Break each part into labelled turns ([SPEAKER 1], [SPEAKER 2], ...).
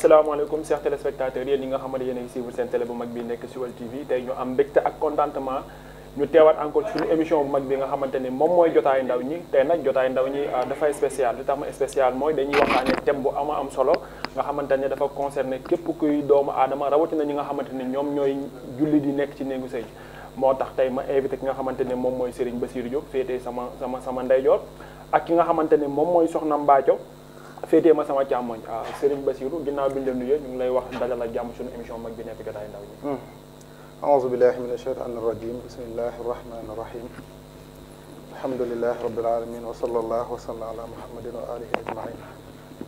[SPEAKER 1] asalaamaaleykum chers téléspectateurs yéen ñi nga xamante yéen a ngi suivre seen télé bu mag bi nekk Siweul TV tey ñu am mbégte ak contentement ñu teewaat encore suñu émission bu mag bi nga xamante ni moom mooy jotaayu ndaw ñi tey nag jotaayu ndaw ñi dafay spécial li tax ma spécial mooy dañuy waxtaanee thème bu am solo nga xamante ne dafa concerné képp kuy doomu aadama rawatina ñi nga xamante ni ñoom ñooy julli di nekk ci néegu sëy moo tax tey ma invité ki nga xamante ne moom mooy Serigne Bassirou Diop féetee sama ndeyjoor ak ki nga xamante ne moom mooy Soxna Mbathio féetee ma sama càmmoñ Serigne Bassirou ginnaaw bi ñu la nuyoo ñu ngi lay wax dalal ak jàmm suñu émission mag bi nekk jotaayu ndaw ñi.
[SPEAKER 2] aouzu billahi min ashaytani rajim bismillahi rahmani rahim alhamdulilahi rabbil alamin wa sallallahu wa sallam ala muhammadin wa alihi ajmain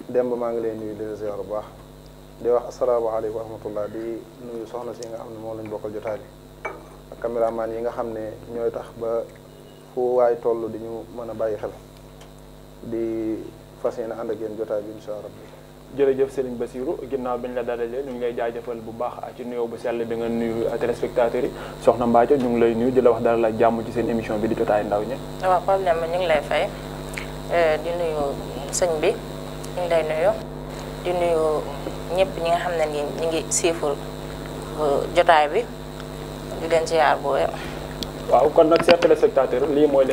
[SPEAKER 2] démb maa ngi lay nuyu di ziar bu baax di wax asalaamaaleykum wa rahmatullah di nuyu soxna si nga xam ne moom lañ bokkal jotaay bi ak caméraman yi nga xam ne ñooy tax ba fu waay toll di ñu mën a bàyyi xel di fas yéene ànd ak yéen jotaay bi incha allah.
[SPEAKER 1] jërëjëf Serigne Bassirou ginnaaw bi ñu la dalalee ñu ngi lay jaajëfal bu baax ci nuyoo bu sell bi nga nuyu téléspectateurs yi Soxna Mbathio ñu ngi lay nuyu di la wax dara la jàmm ci seen émission bi di jotaayu ndaw ñi.
[SPEAKER 3] waaw problème ñu ngi lay fay di nuyu sëñ bi ñu ngi lay nuyu di nuyu ñëpp ñi nga xam ne ñu ngi siiful jotaay bi di leen ziar bu wér.
[SPEAKER 1] waaw kon nag chers téléspectateurs lii mooy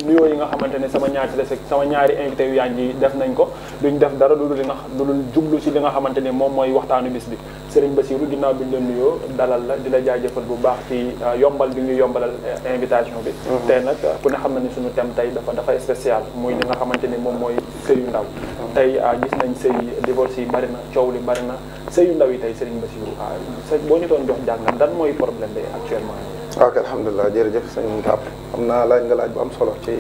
[SPEAKER 1] nuyoo yi nga xamante ne sama ñaari invité yu yaa ngi def nañ ko duñ def dara lu dul jublu si li nga xamante ne moom mooy waxtaanu bis bi Serigne Bassirou ginnaaw bi ñu la nuyoo dalal la di la jaajëfal bu baax ci yombal bi ñu yombalal invitation bi. tey nag ku ne xam na ni suñu thème tey dafay spécial muy li nga xamante ni moom mooy sëyu ndaw tey gis nañ sëy divorce yi bari na coow li bari na sëyu ndaw yi tey Serigne Bassirou boo ñu doon jox jàngat dan mooy problème bi actuellement.
[SPEAKER 2] ok alhamdulilah jërëjëf sëñ Pape xam naa laaj nga laaj bu am solo ci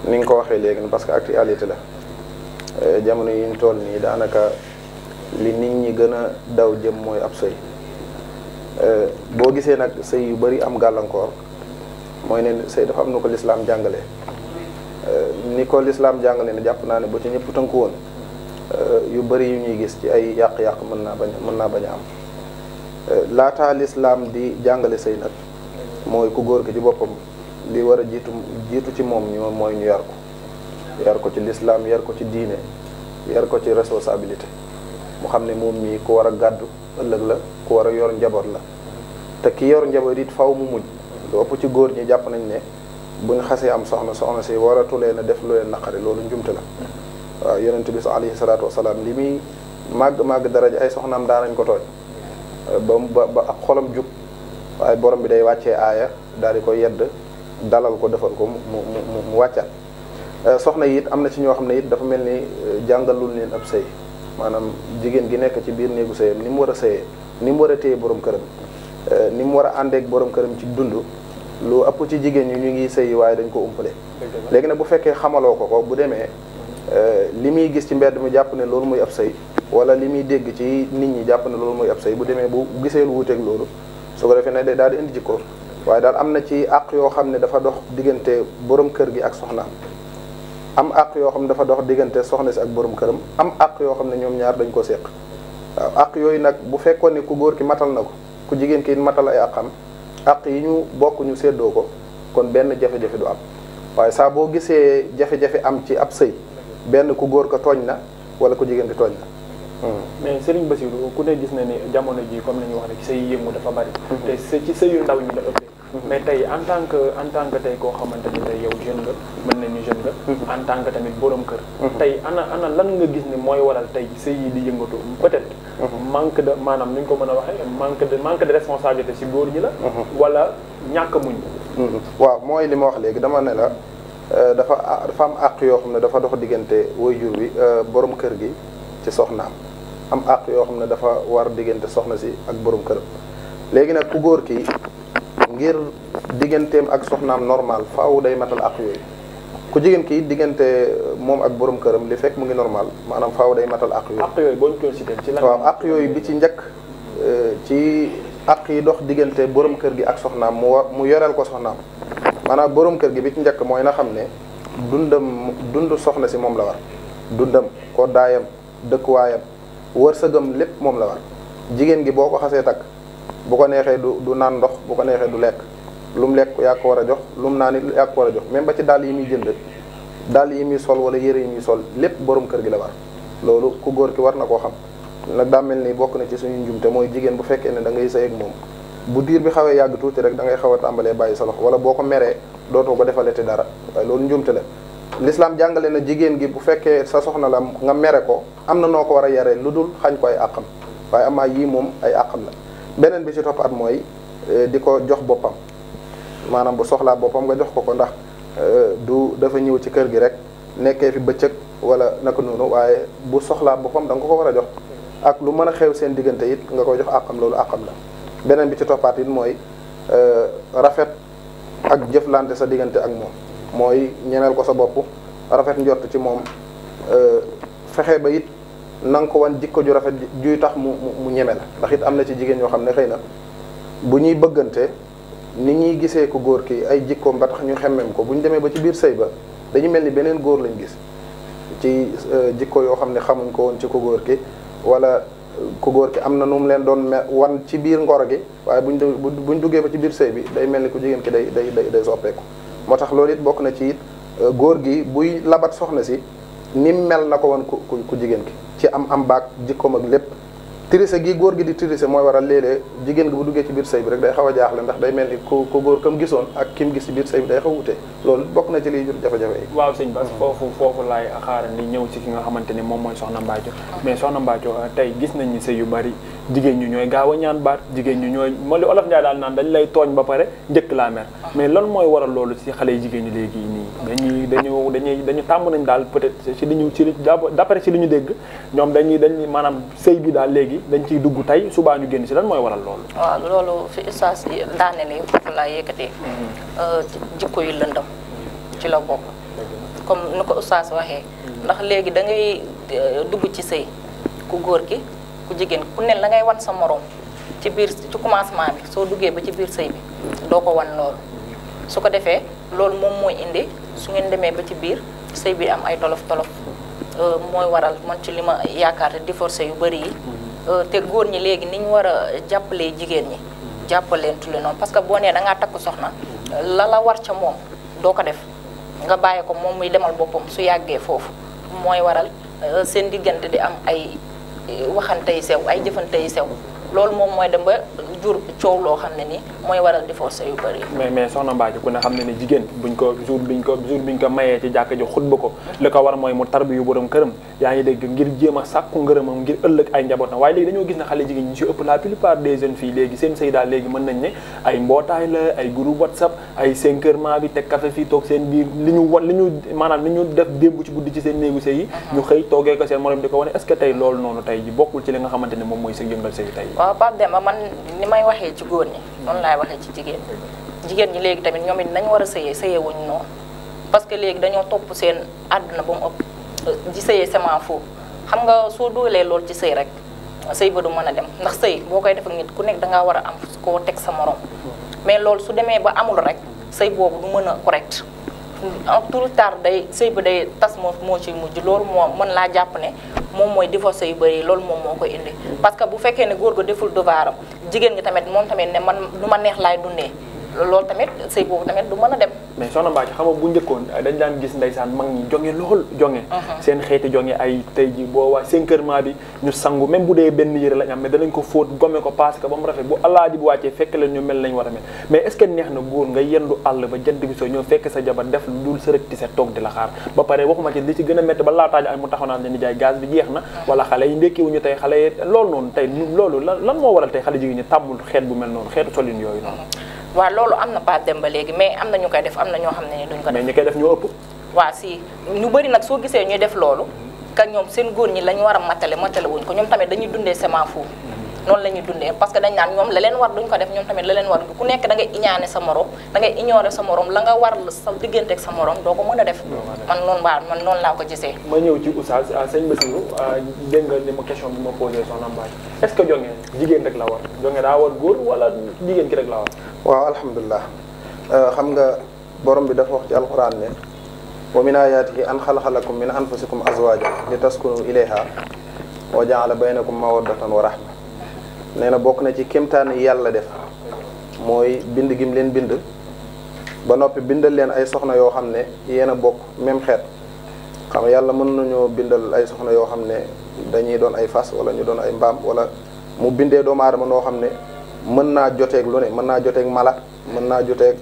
[SPEAKER 2] ni nga ko waxee léegi parce que actualité la jamono yi ñu toll nii daanaka li nit ñi gën a daw jëm mooy ab sëy boo gisee nag sëy yu bari am gàllankoor mooy ne sëy dafa am na ko lislaam jàngalee ni ko lislaam jàngalee ne jàpp naa ne ba ci ñëpp tënku woon yu bari yu ñuy gis ci ay yàq-yàq mën naa bañ a am laataa lislaam di jàngale sëy nag mooy ku góor ki ci boppam li war a jiitu ci moom mooy ñu yar ko ci lislaam yar ko ci diine yar ko ci responsabilité mu xam ne moom mii ku war a gàddu ëllëg la ku war a yor njaboot la te ki yor njaboot it faw mu mujj lu ëpp ci góor ñi jàpp nañ ne bu ñu xasee am soxna si waratu leen a def lu leen naqari loolu njumte la waaw yonent bi alayhi salaatu wasalaam li muy màgg daraja ay soxnaam daanañ ko tooñ ba ak xolam jug waaye borom bi day wàccee aaya daal di ko yedd dalal ko defal ko mu wàccaat soxna yi it am na ci ñoo xam ne it dafa mel ni jàngalul leen ab sëy maanaam jigéen gi nekk ci biir néegu sëyam ni mu war a sëyee ni mu war a téye borom këram ni mu war a àndeek borom këram ci dund lu ëpp ci jigéen ñi ñu ngi sëyi waaye dañ ko umpale léegi nag bu fekkee xamaloo ko bu demee li muy gis ci mbedd mi jàpp ne loolu mooy ab sëy wala li muy dégg ci nit ñi jàpp ne loolu mooy ab sëy bu demee bu gisee lu wuuteeg loolu su ko defee ne day daal di indi jikko waaye daal am na ci àq yoo xam ne dafa dox diggante borom kër gi ak soxnaam am àq yoo xam ne dafa dox diggante soxna si ak borom këram am àq yoo xam ne ñoom ñaar dañ ko séq waaw àq yooyu nag bu fekkoon ne ku góor ki matal na ko ku jigéen ki matal ay àqam àq yi ñu bokk ñu séddoo ko kon benn jafe-jafe du am waaye saa boo gisee jafe-jafe am ci ab sëy benn ku góor ko tooñ na wala ku jigéen ki tooñ na.
[SPEAKER 1] mais Serigne Bassirou ku ne gis na ni jamono ji comme ni ñu wax rek sëy yëngu dafa bari. te ci sëyu ndaw ñi la ëppee. mais tey en tant que tey koo xamante ni tey yow jeune nga mën nañu jeune nga. en tant que tamit borom kër. tey ana lan nga gis ni mooy waral tey sëy yi di yëngatu peut-être. manque de maanaam ni ñu ko mën a waxee manque de responsabilité si góor ñi la. wala ñàkk muñ.
[SPEAKER 2] waaw mooy li ma wax léegi dama ne la dafa am àq yoo xam ne dafa dox diggante waajur wi borom kër gi ci soxnaam. am àq yoo xam ne dafa war diggante soxna si ak borom këram léegi nag ku góor ki ngir digganteem ak soxnaam normal faaw day matal àq yooyu ku jigéen ki diggante moom ak borom këram li fekk mu ngi normal maanaam faaw day matal àq yooyu.
[SPEAKER 1] àq yooyu boo ñu koy cité ci lan.
[SPEAKER 2] waaw àq yooyu bi ci njëkk ci àq yi dox diggante borom kër gi ak soxnaam mu yoreel ko soxnaam maanaam borom kër gi bi ci njëkk mooy na xam ne dund soxna si moom la war dundam ko daayam dëkkuwaayam. wërsëgam lépp moom la war jigéen gi boo ko xasee takk bu ko neexee du naan ndox bu ko neexee du lekk lu mu lekk yaa ko war a jox lu mu naan it yaa ko war a jox même ba ci dàll yi muy jënd dàll yi muy sol wala yére yi muy sol lépp borom kër gi la war loolu ku góor ki war na koo xam nag daa mel ni bokk na ci suñu njumte mooy jigéen bu fekkee ne da ngay sëy ak moom bu diir bi xawee yàgg tuuti rek da ngay xaw a tàmbalee bàyyi sa loxo wala boo ko meree dootoo ko defalete dara waaye loolu njumte la l'islam jàngale na jigéen gi bu fekkee sa soxna la nga mere ko am na noo ko war a yaree lu dul xañ ko ay àqam waaye amaa yii moom ay àqam la beneen bi ci toppaat mooy di ko jox boppam maanaam bu soxlaa boppam nga jox ko ndax du dafa ñëw ci kër gi rek nekkee fi bëccëg wala naka noonu waaye bu soxlaa boppam da nga ko war a jox ak lu mën a xew seen diggante it nga koy jox àqam loolu àqam la beneen bi ci toppaat it mooy rafet ak jëflante sa diggante ak moom mooy ñemeel ko sa bopp rafet njort ci moom fexe ba it na nga ko wan jikko ju rafet juy tax mu ñeme la ndax it am na ci jigéen ñoo xam ne xëy na bu ñuy bëggante ni ñuy gisee ko góor ki ay jikkoom ba tax ñu xemmem ko bu ñu demee ba ci biir sëy ba dañu mel ni beneen góor lañ gis ci jikko yoo xam ne xamuñ ko woon ci ko góor ki wala ku góor ki am na nu mu leen doon wan ci biir ngoro gi waaye buñ duggee ba ci biir sëy bi day mel ni ku jigéen ki day soppeeku moo tax loolu it bokk na ci it góor gi buy labat soxna si nim mel na ko woon ku jigéen ki ci am baag jikkoom ak lépp tirise gi góor gi di tirise mooy waral léeg-léeg jigéen gi bu duggee ci biir sëy bi rek day xaw a jaaxle ndax day mel ni ku góor kam gisoon ak kim gis ci biir sëy bi day xaw wute loolu bokk na ci liy jur jafe-jafe yi
[SPEAKER 1] waaw sëñ Bass foofu laay xaarandi ñëw ci ki nga xamante ni moom mooy Soxna Mbathio mais Soxna Mbathio tey gis nañ ni sëy yu bari jigéen ñu ñooy gaaw a ñaan baat jigéen ñu ñooy moo li olof Njaay daal naan dañ lay tooñ ba pare njëkk laa mer mais lan mooy waral loolu ci xale yi jigéen ñi léegi nii dañu tàmm nañ daal peut-être ci li ñu d'après ci li ñu dégg ñoom dañuy maanaam sëy bi daal léegi dañ ciy dugg tey subaa ñu génn ci lan mooy waral loolu.
[SPEAKER 3] waaw loolu fi ustaas daanele foofu laa yëkkatee. jikko yu lëndam ci la bokk. comme ni ko ustaas waxee. ndax léegi da ngay dugg ci sëy ku góor ki ku jigéen ku ne la ngay wan sa morom ci biir ci commencement bi soo duggee ba ci biir sëy bi doo ko wan loolu. su ko defee loolu moom mooy indi su ngeen demee ba ci biir sëy bi am ay tolof-tolof mooy waral man ci li ma yaakaar te divorce yu bëri yi. te góor ñi léegi ni ñu war a jàppalee jigéen ñi jàppaleen tule noonu parce que boo nee da ngaa takk soxna la war ca moom doo ko def nga bàyyi ko moom muy demal boppam su yàggee foofu mooy waral seen diggante di am ay waxante yu sew ay jëfante yu sew loolu moom mooy dem ba jur coow loo xam ne ni mooy waral divorce yu bëri.
[SPEAKER 1] mais Soxna Mbathio ku ne xam ne ni jigéen buñ ko jour biñ ko mayee ci jàkka ji xutba ko li ko war mooy mu tarbi yu borom këram yaa ngi dégg ngir jéem a sàkku ngërëmam ngir ëllëg ay njabootam waaye léegi dañoo gis ne xale jigéen ñi ci ëpp la plupart des jeunes filles léegi seen sëy daal léegi mën nañ ne ay mbootaay la ay groupe WhatsApp ay 5 heures maa bi teg café fii toog seen biir li ñu maanaam li ñu def démb ci guddi ci seen néegu sëy yi ñu xëy toogee ko seen morom di ko wane est-ce que tey loolu noonu tey ji bokkul ci li nga xamante ne moom mooy sa yëngal sëy tey.
[SPEAKER 3] waaw Pape Demba man ni may waxee ci góor ñi noonu laay waxee ci jigéen ñi léegi tamit ñoom it nañ war a sëyee wuñ noonu parce que léegi dañoo topp seen àdduna ba mu ëpp di sëyee sement foofu xam nga soo doolee loolu ci sëy rek sëy ba du mën a dem ndax sëy boo koy def ak nit ku nekk dangaa war a am koo teg sa morom mais loolu su demee ba amul rek sëy boobu du mën a correct tout le temps day sëy ba day tas moo ci mujj loolu moo mën laa jàpp ne moom mooy divorce yu bëri loolu moom moo koy indi parce que bu fekkee ne góor ga deful devoiram jigéen gi tamit moom tamit ne man lu ma neex laay dundee loolu tamit sëy boobu tamit du mën a dem.
[SPEAKER 1] mais Soxna Mbathio xam nga bu njëkkoon dañ daan gis ndeysaan mag ñi jonge lool jonge seen xeeti jonge ay tey ji boo waa 5 heures maa bi ñu sangu même bu dee benn yëre lañ am mais danañ ko fóot gome ko passé ko ba mu rafet bu alaaji bu wàccee fekk leen ñu mel lañ war a mel mais est-ce que neex na góor nga yendu àll ba jant bi soo ñëw fekk sa jabar def lu dul sërëg ti sa toog di la xaar ba pare waxuma ci li ci gën a métti ba laataaji ay mu taxaw naan leen di jaay gaz bi jeex na wala xale yi ndékkiwuñu tey xale yi loolu noonu tey loolu lan moo waral tey xale jigéen ñi tàmmul xeet bu mel noonu xeetu solin yooyu noonu.
[SPEAKER 3] waaw loolu am na pas dem ba léegi mais am na ñu koy def am na ñoo xam ne ni duñ ko def.
[SPEAKER 1] mais ñi koy def ñoo ëpp.
[SPEAKER 3] waaw si ñu bëri nag soo gisee ñuy def loolu ka ñoom seen góor ñi la ñu war a matale wuñ ko ñoom tamit dañuy dundee sement foofu noonu la ñuy dundee parce que dañ naan ñoom la leen war duñ ko def ñoom tamit la leen war ku nekk da ngay iñaane sa morom da ngay ignorer sa morom la nga war sa diggante ak sa morom doo ko mën a def man noonu laa ko gisee.
[SPEAKER 1] ma ñëw ci oustaz sëñ Bassirou dégg nga li ma question bi ma posé Soxna Mbathio est-ce que jonge jigéen rek la war jonge daa war góor wala jigéen ki rek la war.
[SPEAKER 2] waaw alhamdulilah xam nga borom bi dafa wax ci alquran ne wa min ayatihi an xalaqa lakum min anfusikum azwajan li taskunu ilayha wa jaala baynakum mawaddatan wa rahma nee na bokk na ci kéemtaan yi yàlla def mooy bind gim leen bind ba noppi bindal leen ay soxna yoo xam ne yéen a bokk même xeet xam nga yàlla mën nañoo bindal ay soxna yoo xam ne dañuy doon ay fas wala ñu doon ay mbaam wala mu bindee doomu aadama noo xam ne mën naa joteeg lu ne mën naa joteeg mala mën naa joteeg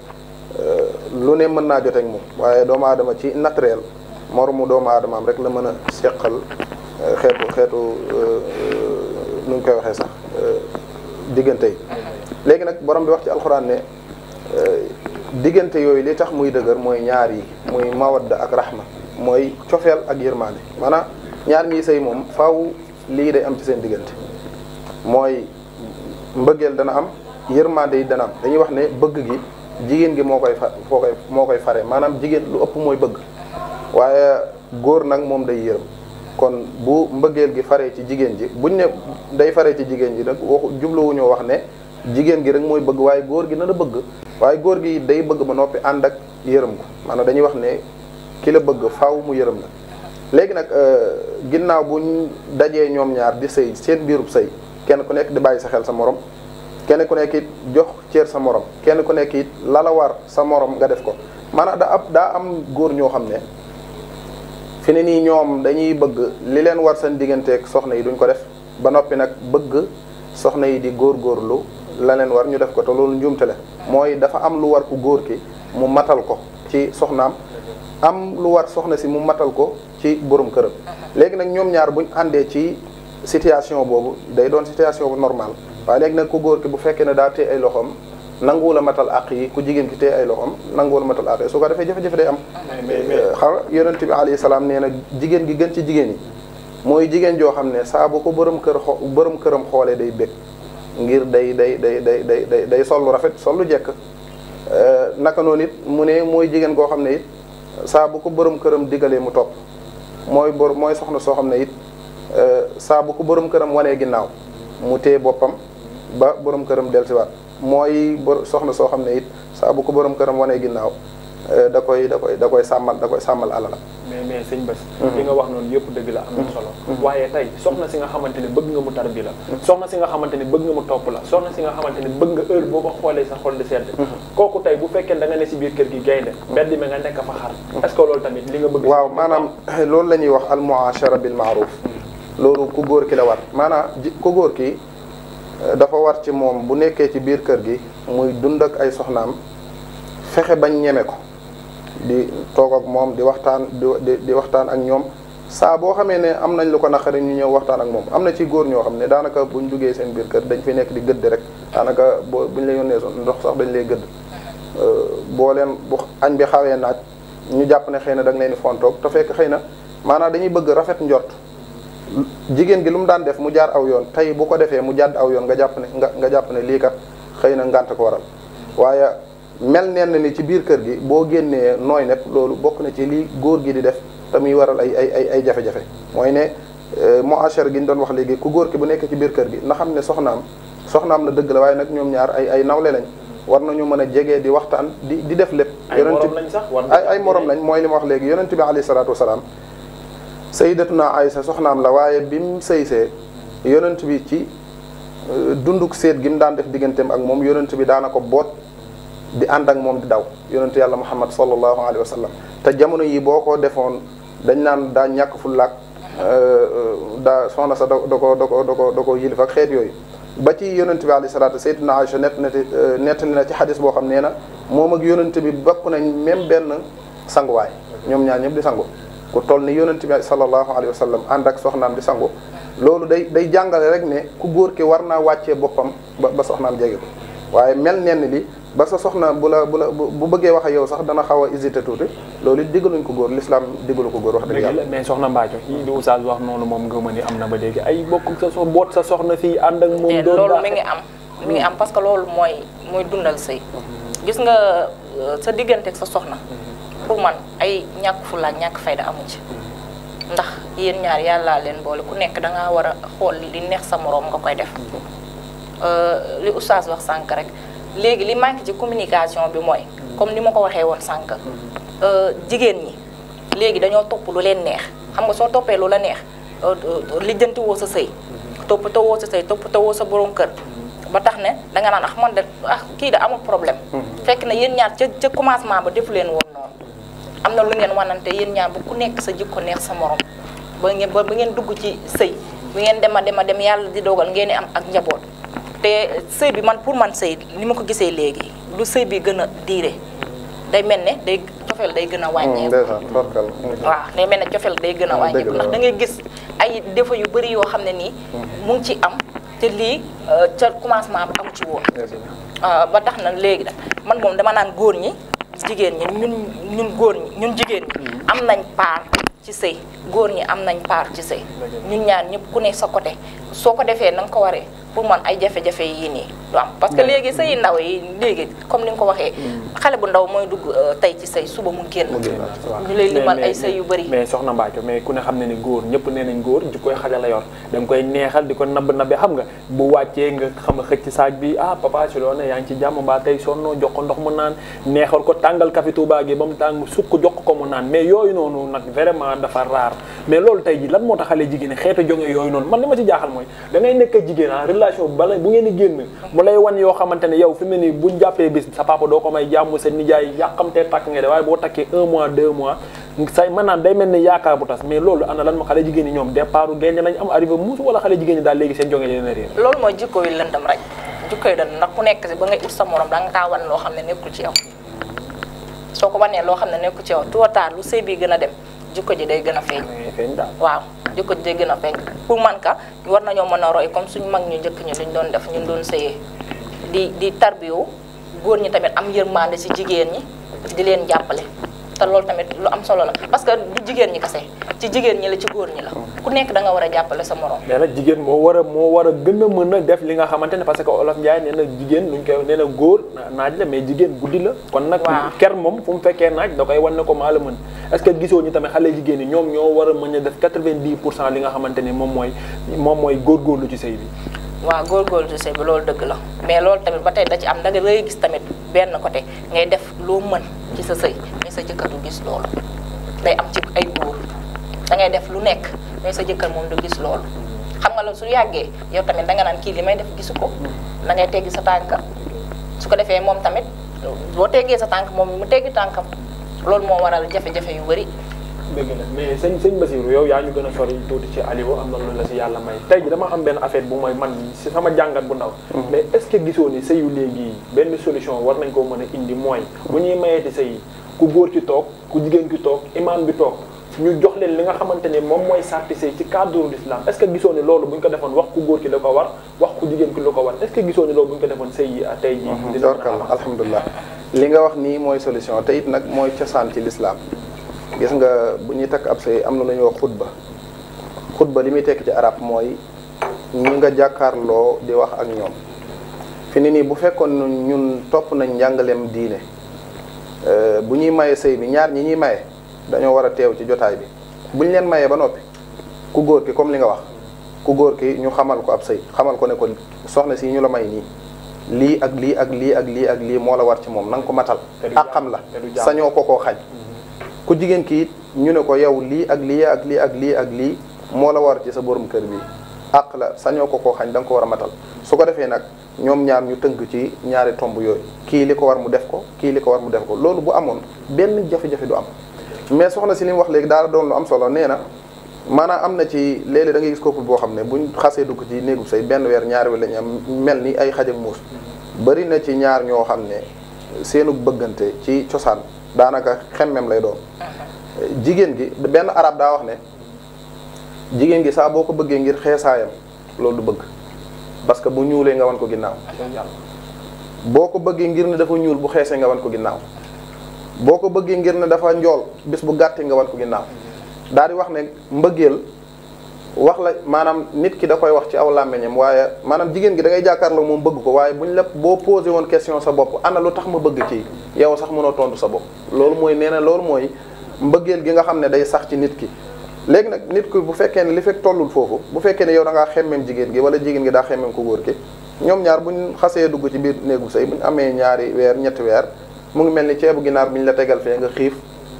[SPEAKER 2] lu ne mën naa joteeg moom waaye doomu aadama ci naturel moromu doomu aadamaam rek la mën a seqal xeetu nu ñu koy waxee sax diggante yi. léegi nag borom bi wax ci alxuraan ne diggante yooyu li tax muy dëgër mooy ñaar yi muy mawadda ak rahma mooy cofeel ak yërmaande maanaam ñaar ñii sëy moom faaw lii day am ci seen diggante mooy mbëggeel dana am yërmaande yi dana am dañuy wax ne bëgg gi jigéen gi moo koy fare maanaam jigéen lu ëpp mooy bëgg waaye góor nag moom day yërëm kon bu mbëggeel gi faree ci jigéen ji buñ ne day faree ci jigéen ji nag waxu jubluwuñoo wax ne jigéen gi rek mooy bëgg waaye góor gi na la bëgg waaye góor gi day bëgg ba noppi ànd ak yërëm ko maanaam dañuy wax ne ki la bëgg faaw mu yërëm la léegi nag ginnaaw buñ dajee ñoom ñaar di sëy seen biirub sëy kenn ku nekk di bàyyi sa xel sa morom kenn ku nekk it jox cër sa morom kenn ku nekk it lala war sa morom nga def ko maanaam daa am góor ñoo xam ne fi ne nii ñoom dañuy bëgg li leen war seen digganteeg soxna yi duñ ko def ba noppi nag bëgg soxna yi di góorgóorlu la leen war ñu def ko te loolu njuumte la mooy dafa am lu war ku góor ki mu matal ko ci soxnaam am lu war soxna si mu matal ko ci borom këram léegi nag ñoom ñaar buñ àndee ci situation boobu day doon situation bu normal waaye léegi nag ku góor ki bu fekkee ne daa téye ay loxoom nanguwul a matal àq yi ku jigéen ki téye ay loxoom nanguwul a matal àq yi su ko defee jafe-jafe day am xam nga yonent bi alayhi salaam nee na jigéen gi gën ci jigéen yi mooy jigéen joo xam ne saa bu ko borom këram xoolee day bég ngir day sol lu rafet sol lu jekk naka noonu it mu ne mooy jigéen koo xam ne it saa bu ko borom këram digalee mu topp mooy soxna soo xam ne it saa bu ko borom këram wanee ginnaaw mu téye boppam ba borom këram dellusiwaat mooy soxna soo xam ne it saa bu ko borom këram wanee ginnaaw da koy sàmmal alala.
[SPEAKER 1] mais sëñ Bass li nga wax noonu yëpp dëgg la am na solo waaye tey soxna si nga xamante ne bëgg nga mu tarbi la soxna si nga xamante ne bëgg nga mu topp la soxna si nga xamante ne bëgg nga heure boo ko xoolee sa xol di sedd kooku tey bu fekkee da nga ne si biir kër gi gaynde mbedd mi nga nekk fa xar est-ce que loolu tamit li nga bëgg
[SPEAKER 2] waaw maanaam loolu la ñuy wax al muashara bil ma'ruf loolu ku góor ki la war maanaam ku góor ki dafa war ci moom bu nekkee ci biir kër gi muy dund ak ay soxnaam fexe bañ ñeme ko di toog ak moom di waxtaan di waxtaan ak ñoom saa boo xamee ne am nañ lu ko naqari ñu ñëw waxtaan ak moom am na ci góor ñoo xam ne daanaka buñ duggee seen biir kër dañ fi nekk di gëdd rek daanaka buñ la yónnee ndox sax dañ lay gëdd boo leen bu añ bi xawee naaj ñu jàpp ne xëy na da nga leen di fontoog te fekk xëy na maanaam dañuy bëgg rafet njort jigéen gi lu mu daan def mu jaar aw yoon tey bu ko defee mu jàdd aw yoon nga jàpp ne lii kat xëy na ngànt ko waral waaye mel neen ni ci biir kër gi boo génnee nooy nepp loolu bokk na ci lii góor gi di def te muy waral ay jafe-jafe mooy ne muashar gi ñu doon wax léegi ku góor ki bu nekk ci biir kër gi na xam ne soxnaam la dëgg la waaye nag ñoom ñaar ay nawle lañ war nañu mën a jegee di waxtaan di def lépp ay morom lañ mooy li ma wax léegi yonent bi alayhi salaatu wasalaam sayyidatuna Aysa soxnaam la waaye bi mu sëysee yonent bi ci dunduk seet gi mu daan def digganteem ak moom yonent bi daana ko boot di ànd ak moom di daw yonent yàlla Muhammad sallallahu alayhi wa sallam te jamono yi boo ko defoon dañ naan daa ñàkk fu laak daa soxna sa da ko yilif ak xeet yooyu ba ci yonent bi alayhi salaatu sayyidatuna Aysa nettali na ci xadis boo xam nee na moom ak yonent bi bokk nañ même benn sanguwaay ñoom ñaar ñëpp di sangu ku toll ni yonent bi sallallahu alayhi wa sallam ànd ak soxnaam di sangu loolu day jàngale rek ne ku góor ki war naa wàccee boppam ba soxnaam jege ko waaye mel nenn li ba sa soxna bu bëggee wax ak yow sax dana xaw a hésité tuuti loolu it diggaluñ ko góor l'islam diggalu ko góor wax dëgg yàlla
[SPEAKER 1] mais soxna Mbathio yi di oustaz wax noonu moom nga ma ni am na ba léegi ay bokk sa boot sa soxna fii ànd ak moom
[SPEAKER 3] loolu mi ngi am parce que loolu mooy dundal sëy gis nga sa diggante ak sa soxna pour man ay ñàkk fulla ñàkk fayda amu ci ndax yéen ñaar yàllaa leen boole ku nekk dangaa war a xool li neex sa moroom nga koy def li oustaz wax sànq rek léegi li manque ci communication bi mooy comme ni ma ko waxee woon sànq jigéen ñi léegi dañoo topp lu leen neex xam nga soo toppee lu la neex lijjanti woo sa sëy toppatoo woo sa sëy toppatoo woo sa borom kër ba tax ne danga naan man de kii de amul problème fekk na yéen ñaar ca commencement ba defu leen woon noonu am na lu ngeen wanante yéen ñaar bu ku nekk sa jikko neex sa morom ba ngeen dugg ci sëy bu ngeen dem yàlla di dogal ngeen di am ak njaboot te sëy bi man pour man sëy ni ma ko gisee léegi lu sëy bi gën a diire day mel ne day cofeel day gën a wàññeeku. waaw day mel ne cofeel day gën a wàññeeku ndax da ngay gis ay défaut yu bëri yoo xam ne nii mu ngi ci am te lii ca commencement bi amu ci woon. ba tax na léegi nag man moom dama naan góor ñi jigéen ñi ñun góor ñi ñun jigéen ñi am nañ part ci sëy góor ñi am nañ part ci sëy ñun ñaar ñëpp ku ne sa côté soo ko defee na nga ko waree pour man ay jafe-jafe yii nii du am parce que léegi sëy ndaw yi léegi comme ni nga ko waxee xale bu ndaw mooy dugg tey ci sëy suba mu génn ñu lay limal ay sëy yu bëri
[SPEAKER 1] mais soxna Mbathio mais ku ne xam ne ni góor ñëpp nee nañ góor ji koy xale la yor da nga koy neexal di ko nabb xam nga bu wàccee nga xam nga xëcc saag bi papa si loo ne yaa ngi ci jàmm mbaa tey sonnoo jox ko ndox mu naan neexal ko tàngal café Touba gi ba mu tàng sukk jox ko mu naan mais yooyu noonu nag vraiment dafa rare mais loolu tey ji lan moo tax xale jigéen xeetu jonge yooyu noonu man li ma ci jaaxal mooy da ngay nekk jigéen relation bala bu ngeen di génn mu lay wan yoo xamante ne yow fi mu ne nii buñ jàppee bis sa papa doo ko may jàmm sa nijaay yàqamtee takk nga de waaye boo takkee 1 mois 2 mois say maanaam day mel ni yaakaar bu tas mais loolu ana lan ma xale jigéen ñi ñoom départu génn nañ am arrivé muus wala xale jigéen ñi daal léegi seen jonge leen a réer
[SPEAKER 3] loolu mooy jikko yi lëndam rek jikko yi lëndam ndax ku nekk si ba ngay ut sa morom da nga kaa wan loo xam ne nekkul ci yow soo ko wanee loo xam ne nekkul ci yow tôt ou tard lu sëy bi gën a dem jikko ji day gën a feeñ waaw jikko ji day gën a feeñ pour man ka war nañoo mën a roy comme suñu mag ñu njëkk ñu luñ doon def ñun doon sëyee di tarbiyu góor ñi tamit am yërmande si jigéen ñi di leen jàppale te loolu tamit lu am solo la parce que du jigéen ñi kese ci jigéen ñi la ci góor ñi la ku nekk da nga war a jàppale sa morom
[SPEAKER 1] mais nag jigéen moo war a gën a mën a def li nga xamante ne parce que Olof Njaay nee na jigéen luñ koy nee na góor naaj la mais jigéen guddi la kon nag ker moom fu mu fekkee naaj da koy wan ne ko maa la mën est-ce que gisoo ñu tamit xale jigéen ñi ñoom ñoo war a mën a def 90% li nga xamante ni moom mooy góorgóorlu ci sëy bi
[SPEAKER 3] waaw góorgóorlu ci sëy bi loolu dëgg la mais loolu tamit ba tey da ci am da nga lay gis tamit benn côté ngay def loo mën ci sa sëy mais sa jëkkër du gis loolu day am ci ay góor da ngay def lu nekk mais sa jëkkër moom du gis loolu xam nga loolu su yàggee yow tamit da nga naan kii li may def gisu ko da ngay teggi sa tànk su ko defee moom tamit boo teggee sa tànk moom mu teggi tànkam loolu moo waral jafe-jafe yu bëri
[SPEAKER 1] dëgg la mais sëñ Basirou yow yaa ñu gën a sori tuuti ci Aliou am na loolu la si yàlla may tey ji dama am benn affaire bu mooy man si sama jàngat bu ndaw mais est-ce que gisoo ni sëyu léegi benn solution war nañ koo mën a indi mooy bu ñuy mayeeti sëy ku góor ki toog ku jigéen ki toog imaam bi toog ñu jox leen li nga xamante ne moom mooy sarti sëy ci cadre l'islam est-ce que gisoo ni loolu bu ñu ko defoon wax ku góor ki la ko war wax ku jigéen ki la ko war est-ce que gisoo ni loolu bu ñu ko defoon sëy yi tey ji
[SPEAKER 2] alhamdulilah li nga wax nii mooy solution te it nag mooy cosaan ci l'islam gis nga bu ñuy takk ab sëy am na lu ñuy wax xutba li muy tekk ci arab mooy ñi nga jàkkaarloo di wax ak ñoom fi ni nii bu fekkoon ñun topp nañ njàngaleem diine bu ñuy maye sëy bi ñaar ñi ñuy maye dañoo war a teew ci jotaay bi bu ñu leen mayee ba noppi ku góor ki comme li nga wax ku góor ki ñu xamal ko ab sëy xamal ko ne ko soxna si ñu la may nii lii ak lii ak lii ak lii ak lii moo la war ci moom na nga ko matal ak xam la sañoo ko koo xañ ku jigéen ki it ñu ne ko yow lii ak lii ak lii ak lii ak lii moo la war ci sa borom kër bi àq la sañoo ko koo xañ da nga ko war a matal su ko defee nag ñoom ñaar ñu tënk ci ñaari tomb yooyu kii li ko war mu def ko kii li ko war mu def ko loolu bu amoon benn jafe-jafe du am mais soxna si li mu wax léegi daal doon lu am solo nee na maanaam am na ci léeg-léeg da ngay gis couple boo xam ne buñ xasee dugg ci néegu sëy benn weer ñaari weer lañu am mel ni ay xaj ak muus bari na ci ñaar ñoo xam ne seenu bëggante ci cosaan daanaka xemmem lay doon jigéen gi benn arab daa wax ne jigéen gi saa boo ko bëggee ngir xeesaayam loolu du bëgg parce que bu ñuulee nga wan ko ginnaaw boo ko bëggee ngir ne dafa ñuul bu xeesee nga wan ko ginnaaw boo ko bëggee ngir ne dafa njool bis bu gàttee nga wan ko ginnaaw daal di wax ne mbëggeel wax la maanaam nit ki da koy wax ci aw làmmiñam waaye maanaam jigéen gi da ngay jàkkaarloo moom bëgg ko waaye buñ la boo posé woon question sa bopp ana lu tax ma bëgg ci yow sax mënoo tontu sa bopp loolu mooy nee na loolu mooy mbëggeel gi nga xam ne day sax ci nit ki léegi nag nit ki bu fekkee ne li fekk tollul foofu bu fekkee ne yow da ngaa xemmem jigéen gi wala jigéen gi daa xemmem ko góor ki ñoom ñaar buñ xasee dugg ci biir néegu sëy buñ amee ñaari weer ñetti weer mu ngi mel ni ceebu ginaar biñ la tegal fee nga xiif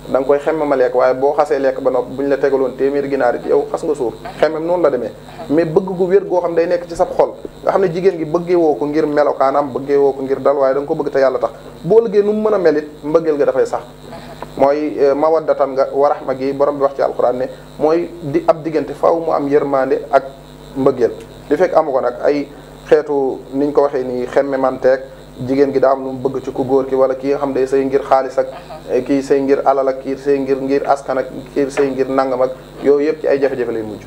[SPEAKER 2] da nga koy xemmema lekk waaye boo xasee lekk ba noppi buñ la tegaloon téeméeri ginaar it yow xas nga suur xemmem noonu la demee mais bëgg gu wér goo xam day nekk ci sab xol nga xam ne jigéen gi bëggee woo ko ngir melokaanam bëggee woo ko ngir dal waaye da nga ko bëgg te yàlla tax boo liggéey nu mu mën a mel it mbëggeel ga dafay sax mooy mawaddatan nga wa rahma gi borom bi wax ci alquran ne mooy di ab diggante faaw mu am yërmande ak mbëggeel li fekk amu ko nag ay xeetu niñ ko waxee nii xemme manteeg jigéen gi daa am lu mu bëgg ci ku góor ki wala kii nga xam day sëy ngir xaalis ak kii sëy ngir alal ak kii sëy ngir askan ak kii sëy ngir nangam ak yooyu yëpp ci ay jafe-jafe lay mujj.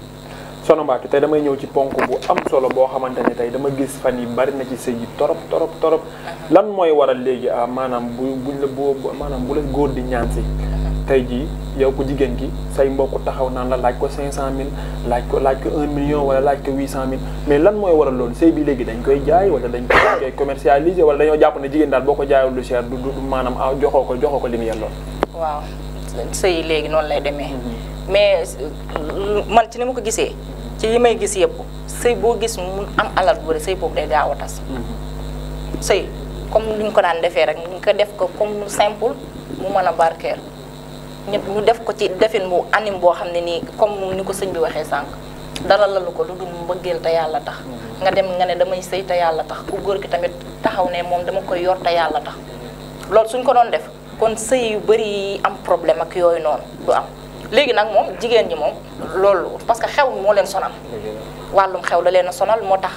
[SPEAKER 1] Soxna Mbacké tey damay ñëw ci ponk bu am solo boo xamante ne tey dama gis fan yi bari na ci sëy yi torop lan mooy waral léegi maanaam maanaam bu la góor di ñaan si tey jii yow ku jigéen ki say mbokk taxaw naan la laaj ko 500000 laaj ko 1 million wala laaj ko 800000 mais lan mooy waral loolu sëy bi léegi dañ koy jaay wala dañ koy commercialiser wala dañoo jàpp ne jigéen daal boo ko jaayul lu cher du maanaam joxoo ko li mu yelloon.
[SPEAKER 3] waaw sëy yi léegi noonu lay demee mais man ci ni ma ko gisee ci li may gis yëpp sëy boo gis mu am alal bu bëri sëy boobu day gaaw a tas. sëy comme ni ñu ko daan defee rek ñu ko def ko comme simple mu mën a barkeel. ñu def ko ci defin bu anim boo xam ne nii comme ni ko sëñ bi waxee sànq dara lalu ko lu dul mbëggeel te yàlla tax nga dem nga ne damay sëy te yàlla tax ku góor ki tamit taxaw ne moom dama koy yor te yàlla tax loolu suñ ko doon def kon sëy yu bëri am problème ak yooyu noonu du am léegi nag moom jigéen ñi moom loolu parce que xew moo leen sonal wàllum xew da leen a sonal moo tax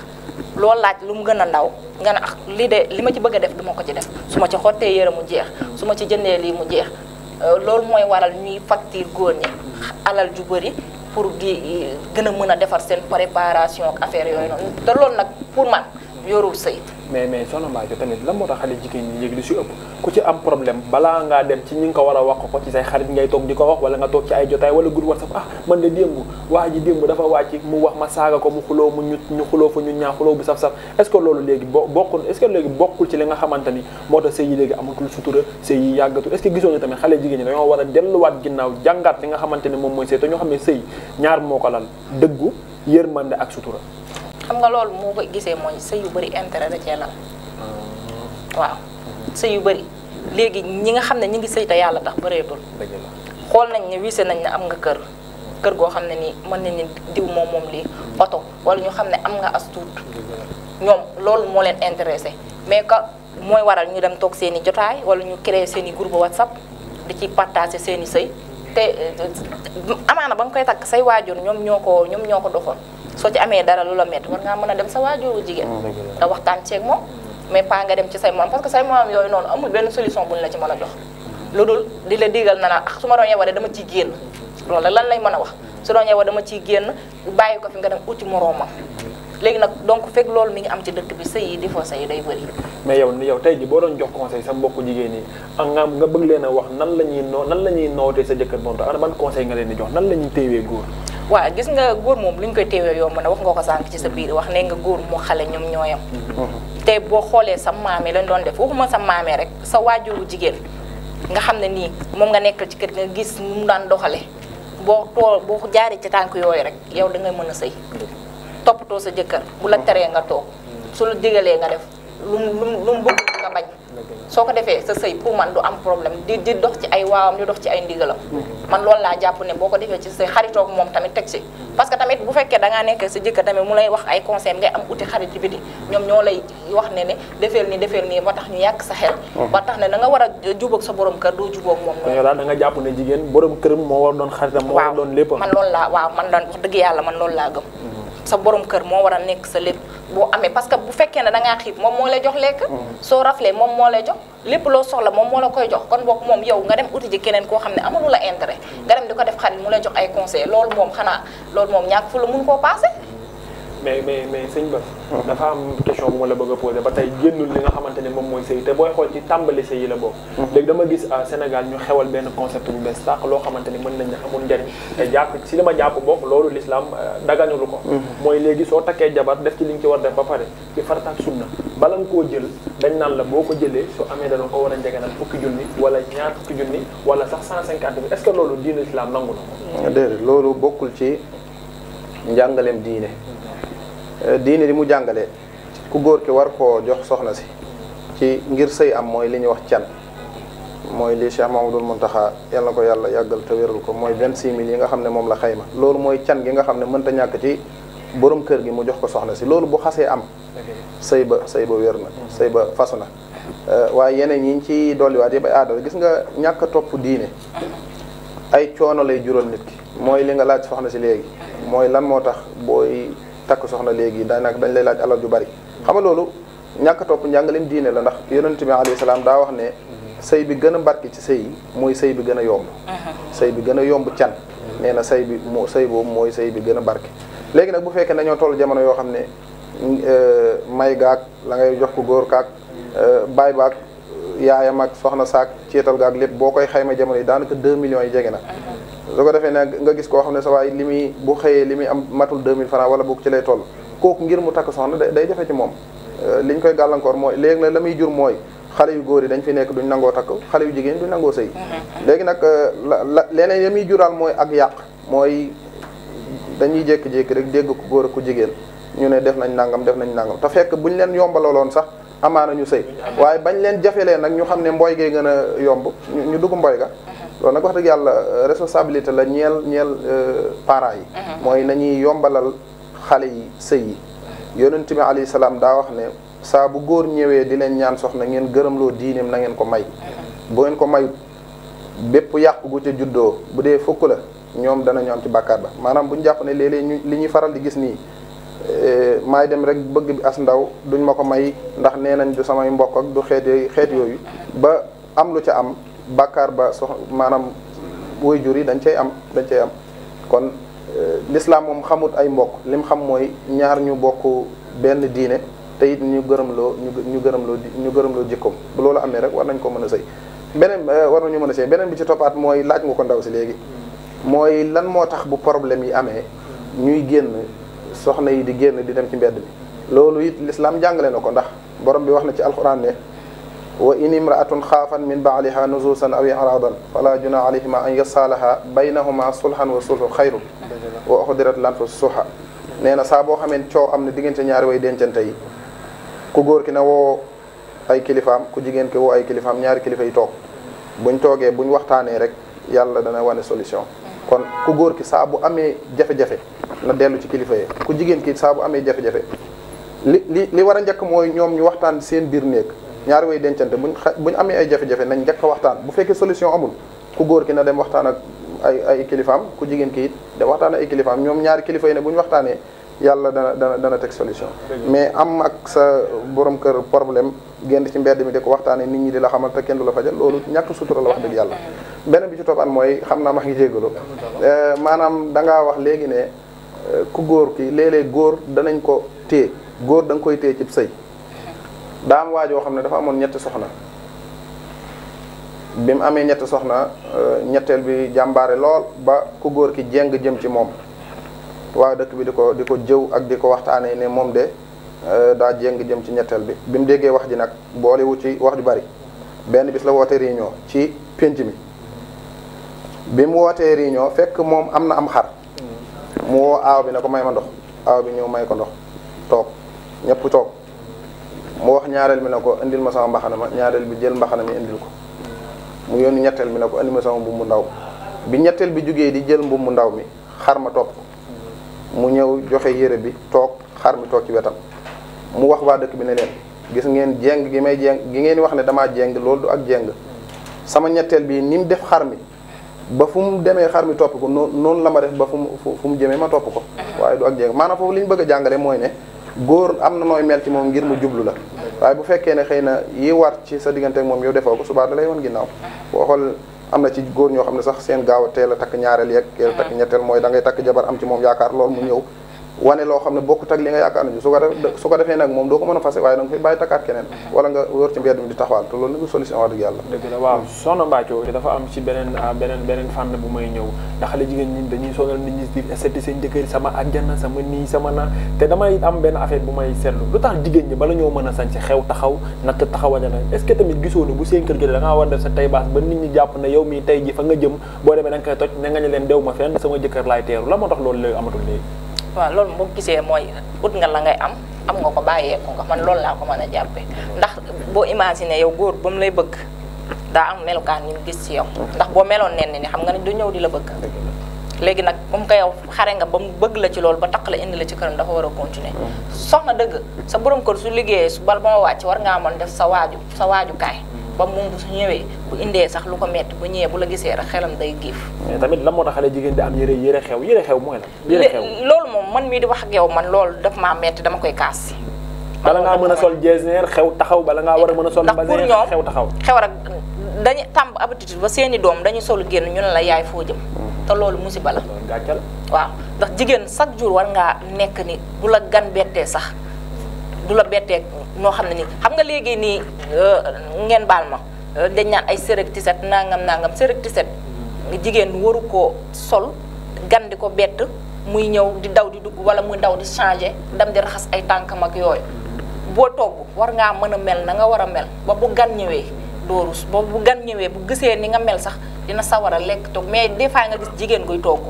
[SPEAKER 3] loolu laaj lu mu gën a ndaw nga ne ak lii de li ma ci bëgg a def du ma ko ci def su ma ci xottee yére mu jeex su ma ci jëndee lii mu jeex loolu mooy waral ñuy facture góor ñi alal ju bëri pour di gën a mën a defar seen préparation ak affaire yooyu noonu te loolu nag pour man yorul sëy.
[SPEAKER 1] mais Soxna Mbacké tamit lan moo tax xale jigéen ñi léegi lu si ëpp ku ci am problème balaa ngaa dem ci ñi nga ko war a wax ko ci say xarit ngay toog di ko wax wala nga toog ci ay jotaay wala groupe WhatsApp man de démb waa ji démb dafa wàcc mu wax ma saaga ko mu xuloo mu ñu xuloo fa ñu ñaa xuloo bu saf-saf est-ce que loolu léegi bokkul ci li nga xamante ni moo tax sëy yi léegi amatul sutura sëy yi yàggatul est-ce que gisoo ne tamit xale jigéen ñi dañoo war a delluwaat ginnaaw jàngaat li nga xamante ni moom mooy sëy te ñoo xam ne sëy ñaar moo ko lal dëggu yërmande ak sutura.
[SPEAKER 3] xam nga loolu moo ko gisee mooy sëy yu bëri intérêt da cee lal waaw sëy yu bëri léegi ñi nga xam ne ñi ngi sëy te yàlla tax bëreetul xool nañ ne wiise nañ ne am nga kër goo xam ne nii mën nañ ne diw moom lii oto wala ñu xam ne am nga as tuut ñoom loolu moo leen intéressé mais que mooy waral ñu dem toog seen i jotaay wala ñu créer seen i groupe WhatsApp di ci partager seen i sëy te amaana ba nga koy takk say waajur ñoom ñoo ko doxoon soo ci amee dara lu la métti war ngaa mën a dem sa waajuru jigéen da waxtaan ceeg moom mais pas nga dem ci say moom parce que say moom yooyu noonu amul benn solution buñ la ci mën a jox lu dul di la digal na su ma doon yeewoo dama ciy génn loolu lan lay mën a wax su doon yeewoo dama ciy génn bàyyi ko fi nga dem uti moroomam léegi nag donc fekk loolu mi ngi am ci dëkk bi sëy yi di fa sëy day bëri.
[SPEAKER 1] mais yow tey ji boo doon jox conseil sa mbokku jigéen ñi ak nga bëgg leen a wax nan la ñuy nootee sa jëkkër moom ana ban conseil nga leen di jox nan la ñuy téewee góor.
[SPEAKER 3] waaw gis nga góor moom li ñu koy téewee yomb na wax nga ko sànq ci sa biir wax ne nga góor mu xale ñoom ñooyam te boo xoolee sa maam yi lañ doon def waxuma sa maamee rek sa waajuru jigéen nga xam ne nii moom nga nekkal ci kër nga gis nu mu daan doxale boo jaaree ci tànk yooyu rek yow da ngay mën a sëy toppatoo sa jëkkër bu la teree nga toog su la digalee nga def lu mu bëgg nga bañ soo ko defee sa sëy pour man du am problème di dox ci ay waawam di dox ci ay ndigalam man loolu laa jàpp ne boo ko defee ci say xaritoog moom tamit teg si parce que tamit bu fekkee da ngaa nekk sa jëkkër tamit mu lay wax ay conseil ngay am uti xarit ci biti ñoom ñoo lay wax ne defeel nii ba tax ñu yàq sa xel ba tax ne da nga war a jubóog sa borom kër doo jubóog moom
[SPEAKER 1] yow daal da nga jàpp ne jigéen borom këram moo war doon xaritam moo war doon léppam
[SPEAKER 3] man loolu laa waaw man wax dëgg yàlla man loolu laa gëm sa borom kër moo war a nekk sa lépp boo amee parce que bu fekkee ne da ngaa xiif moom moo lay jox lekk soo raflee moom moo lay jox lépp loo soxla moom moo la koy jox kon boog moom yow nga dem uti ji keneen koo xam ne amalu la intérêt nga dem di ko def xarit mu lay jox ay conseil loolu moom ñàkk fu la mun koo passé
[SPEAKER 1] mais sëñ Ba dafa am question bu ma la bëgg a posé ba tey génnul li nga xamante ne moom mooy sëy te booy xool ci tàmbali sëy yi la bokk léegi dama gis Sénégal ñu xewal benn concept bu bees sax loo xamante ni mën nañ ne amul njariñ te jàpp si li ma jàpp bokk loolu l'islam daganulu ko mooy léegi soo takkee jabar def ci li nga ci war def ba pare ci farata ak sunna bala nga koo jël dañ naan la boo ko jëlee soo amee da ko war a njeganal fukki junni wala ñaar fukki junni wala sax 150 000 est-ce que loolu diine l'islam nangu na ko
[SPEAKER 2] déedéet loolu bokkul ci njàngaleem diine diine li mu jàngale ku góor ki war koo jox soxna si ci ngir sëy am mooy li ñuy wax can mooy li Cheikh Mamadou Mountakha yàlla na ko yàlla yàggal te wéral ko mooy 26000 yi nga xam ne moom la xayma loolu mooy can gi nga xam ne mënta ñàkk ci borom kër gi mu jox ko soxna si loolu bu xasee am sëy ba wér na sëy ba fasu na waaye yeneen yi ñu ci dolliwaat yëpp ay aada la gis nga ñàkk a topp diine ay coono lay jural nit ki mooy li nga laaj soxna si léegi mooy lan moo tax booy takk soxna léegi daanaka dañ lay laaj alal ju bari xam nga loolu ñàkk a topp njàngaleem diine la ndax yonent bi alayhi salaam daa wax ne sëy bi gën a barki ci sëy yi mooy sëy bi gën a yomb sëy bi gën a yomb can nee na sëy boobu mooy sëy bi gën a barki léegi nag bu fekkee dañoo toll jamono yoo xam ne may gaag la ngay jox ko góor kaag baay baag yaayam ak soxna saak ceetal gaag lépp boo koy xayma jamono yi daanaka 2 millions yi jege na su ko defee nag nga gis koo xam ne sa waay li muy bu xëyee li muy am matul 2000 francs wala boog ci lay toll kooku ngir mu takk soxna day jafe ci moom liñ koy gàllankoor mooy léegi nag la muy jur mooy xale yu góor yi dañ fi nekk duñ nangoo takk xale yu jigéen duñ nangoo sëy léegi nag leneen ya muy jural mooy ak yàq mooy dañuy jékki-jékki rek dégg ku góor ak ku jigéen ñu ne def nañ nangam te fekk buñ leen yombalaloon sax amaana ñu sëy waaye bañ leen jafelee nag ñu xam ne mboy gee gën a yomb ñu dugg mboy ga loolu nag wax dëgg yàlla responsabilité la ñeel parents yi mooy nañuy yombalal xale yi sëy yi yonent bi alayhi salaam daa wax ne saa bu góor ñëwee di leen ñaan soxna ngeen gërëmloo diineem na ngeen ko may bu ngeen ko mayut bépp yàqu gu ca juddoo bu dee fukk la ñoom danañu am ci bàkkaar ba maanaam bu ñu jàpp ne léeg-léeg li ñuy faral di gis nii maay dem rek bëgg bi as ndaw duñ ma ko may ndax nee nañ du samay mbokk ak du xeet yooyu ba am lu ca am bàkkaar ba maanaam waajur yi dañ cay am kon l'islam moom xamut ay mbokk lim xam mooy ñaar ñu bokk benn diine te it ñu gërëmloo jikkoom bu loolu amee rek war nañ ko mën a sëy war nañu mën a sëy beneen bi ci toppaat mooy laaj nga ko ndaw si léegi mooy lan moo tax bu problème yi amee ñuy génn soxna yi di génn di dem ci mbedd bi loolu it l'islam jàngale na ko ndax borom bi wax na ci alquran ne wa in imraatun xaafan min baaliha nuzusan aw iradan fala juna alayhima an yasaalaha baynahuma sulhan wa sulhu xayru wa uxdirat lanfu suha nee na saa boo xamee coow am na diggante ñaari way dencante yi ku góor ki na woo ay kilifaam ku jigéen ki woo ay kilifaam ñaari kilifa yi toog buñ toogee buñ waxtaanee rek yàlla dana wane solution kon ku góor ki saa bu amee jafe-jafe na dellu ci kilifa yi ku jigéen ki saa bu amee jafe-jafe li war a njëkk mooy ñoom ñu waxtaan seen biir néeg ñaari way dencante buñ amee ay jafe-jafe nañ njëkk a waxtaan bu fekkee solution amul ku góor ki na dem waxtaan ak ay kilifaam ku jigéen ki it dem waxtaan ak ay kilifaam ñoom ñaari kilifa yi ne bu ñu waxtaanee yàlla dana teg solution mais am ak sa borom kër problème génn ci mbedd mi di ko waxtaanee nit ñi di la xamal te kenn du la fajal loolu ñàkk sutura la wax dëgg yàlla beneen bi ci toppaan mooy xam naa ma ngi jégalu maanaam dangaa wax léegi ne ku góor ki léeg-léeg góor danañ ko téye góor da nga koy téye cib sëy daa am waajoo xam ne dafa amoon ñetti soxna bi mu amee ñetti soxna ñetteel bi jàmbaare lool ba ku góor ki jeng jëm ci moom waa dëkk bi di ko jëw ak di ko waxtaanee ne moom de daa jeng jëm ci ñetteel bi mu déggee wax ji nag boolewu ci wax ju bari benn bis la woote réunion ci pénc mi bi mu wootee réunion fekk moom am na am xar mu woo aaw bi ne ko may ma ndox aaw bi ñëw may ko ndox toog ñëpp toog mu wax ñaareel bi ne ko indil ma sama mbaxana ma ñaareel bi jël mbaxana mi indil ko mu yónni ñetteel bi ne ko indi ma sama mbubb mu ndaw bi ñetteel bi jógee di jël mbubb mu ndaw mi xar ma topp mu ñëw joxe yére bi toog xar mi toog ci wetam mu wax waa dëkk bi ne leen gis ngeen jéng gi may jéng gi ngeen wax ne damaa jéng loolu du ak jéng sama ñetteel bi ni mu def xar mi ba fu mu demee xar mi topp ko noonu la ma def ba fu mu jëmee ma topp ko waaye du ak jéng maanaam foofu li ñu bëgg a jàngale mooy ne góor am na nooy mel ci moom ngir mu jublu la waaye bu fekkee ne xëy na yi war ci sa diggante ak moom yow defoo ko subaa da lay wan ginnaaw boo xool am na ci góor ñoo xam ne sax seen gaaw a teel a takk ñaareel yeeg teel a takk ñetteel mooy da ngay takk jabar am ci moom yaakaar lool mu ñëw wane loo xam ne bokkut ak li nga yaakaar nañu su ko defee nag moom doo ko mën a fase waaye da nga koy bàyyi takkaat keneen wala nga wër ci mbedd mi di taxawal te loolu nag solution wax dëgg yàlla
[SPEAKER 1] dëgg la waaw soxna Mbathio dafa am ci beneen fànn bu may ñëw ndax xale jigéen ñi dañuy sonal nit ñi di seeti seen jëkkër sama àjjana sama nii sama na te damay am benn affaire bu may seetlu lu tax jigéen ñi bala ñoo mën a sañ si xew taxaw natt taxawal na est-ce que tamit gisoo ne bu seen kër gi da ngaa war def sa tay baas ba nit ñi jàpp ne yow mii tey ji fa nga jëm boo demee da nga koy toj ne nga ne leen dew ma fenn sama jëkkër laay teeru la moo tax loolu léegi amatul léegi
[SPEAKER 3] waaw loolu boo gisee mooy ut nga la ngay am nga ko bàyyeeku nga man loolu laa ko mën a jàppe ndax boo imaginer yow góor ba mu lay bëgg daa am melukaan ñu gis ci yow ndax boo meloon nen ni xam nga ne du ñëw di la bëgg léegi nag comme que yow xare nga ba mu bëgg la ci loolu ba takk la indi la ci këram dafa war a continuer soxna dëgg sa borom kër su liggéeyee su bal ba ma wàcc war ngaa mën def sa waajukaay ba moom bu su ñëwee bu indee sax lu ko metti bu ñëwee bu la gisee rek xelam day giif.
[SPEAKER 1] mais tamit lan moo tax xale jigéen di am yére xew mooy la. yére xew
[SPEAKER 3] loolu moom man mii di wax ak yow man loolu daf maa metti dama koy kaas.
[SPEAKER 1] bala ngaa mën a sol jeesneer xew taxaw bala ngaa war a mën a sol basin xew taxaw.
[SPEAKER 3] xew rek dañu tàmb habitude ba seeni doom dañu solu génn ñu ne la yaay foo jëm. te loolu musiba la.
[SPEAKER 1] gàccal
[SPEAKER 3] waaw ndax jigéen chaque jour war ngaa nekk ni bu la gan bettee sax du la bettee noo xam ne nii xam nga léegi nii ngeen baal ma dañ naan ay sërëg tiset nangam sërëg tiset jigéen waru koo sol gan di ko bett muy ñëw di daw di dugg wala muy daw di changer dem di raxas ay tànkam ak yooyu boo togg war ngaa mën a mel na nga war a mel ba bu gan ñëwee doo rus ba bu gan ñëwee bu gisee ni nga mel sax dina sawar a lekk toog mais des fois nga gis jigéen guy togg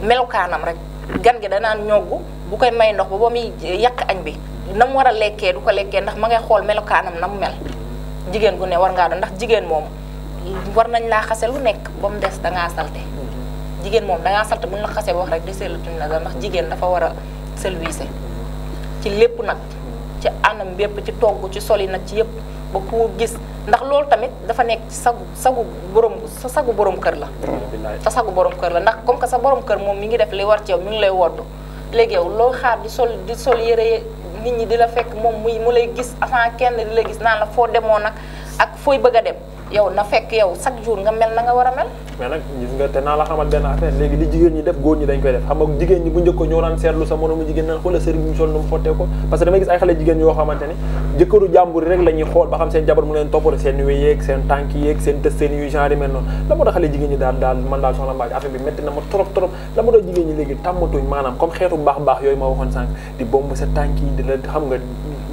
[SPEAKER 3] melukaanam rek gan gi danaan ñoggu bu koy may ndox ba muy yàq añ bi na mu war a lekkee du ko lekkee ndax ma ngay xool melukaanam na mu mel jigéen gu ne war ngaa doon ndax jigéen moom war nañ laa xase lu nekk ba mu des dangaa salte jigéen moom dangaa salte bu ñu la xasee wax rek di seetlutuñ la ndax jigéen dafa war a service ci lépp nag ci anam bépp ci togg ci soli nag ci yëpp ba ku gis ndax loolu tamit dafa nekk ci sagu borom kër la sa sagu borom kër la ndax comme que sa borom kër moom mi ngi def li war ci yow mi ngi lay woddu léegi yow loo xaar di sol yére nit ñi di la fekk moom mu lay gis avant kenn di la gis naan la foo demoo nag ak fooy bëgg a dem yow na fekk yow chaque jour nga mel na nga war a mel.
[SPEAKER 1] mais nag gis nga te naa la xamal benn affaire léegi li jigéen ñi def góor ñi dañ koy def xam nga jigéen ñi bu njëkk ko ñoo daan seetlu sa moromu jigéen naan xoolal sëriñ bi mu sol nu mu fottee ko parce que damay gis ay xale jigéen yoo xamante ne jëkkëru jàmbur rek la ñuy xool ba xam seen jabar mu leen toppale seen wéy yeeg seen tànk yeeg seen tës seen yu genre yi mel noonu la moo tax xale jigéen ñi daal man daal soxna Mbaye affaire bi métti na ma trop la moo tax jigéen ñi léegi tàmmatuñ maanaam comme xeetu baax yooyu ma waxoon sànq di bomb sa tànk yi di la xam nga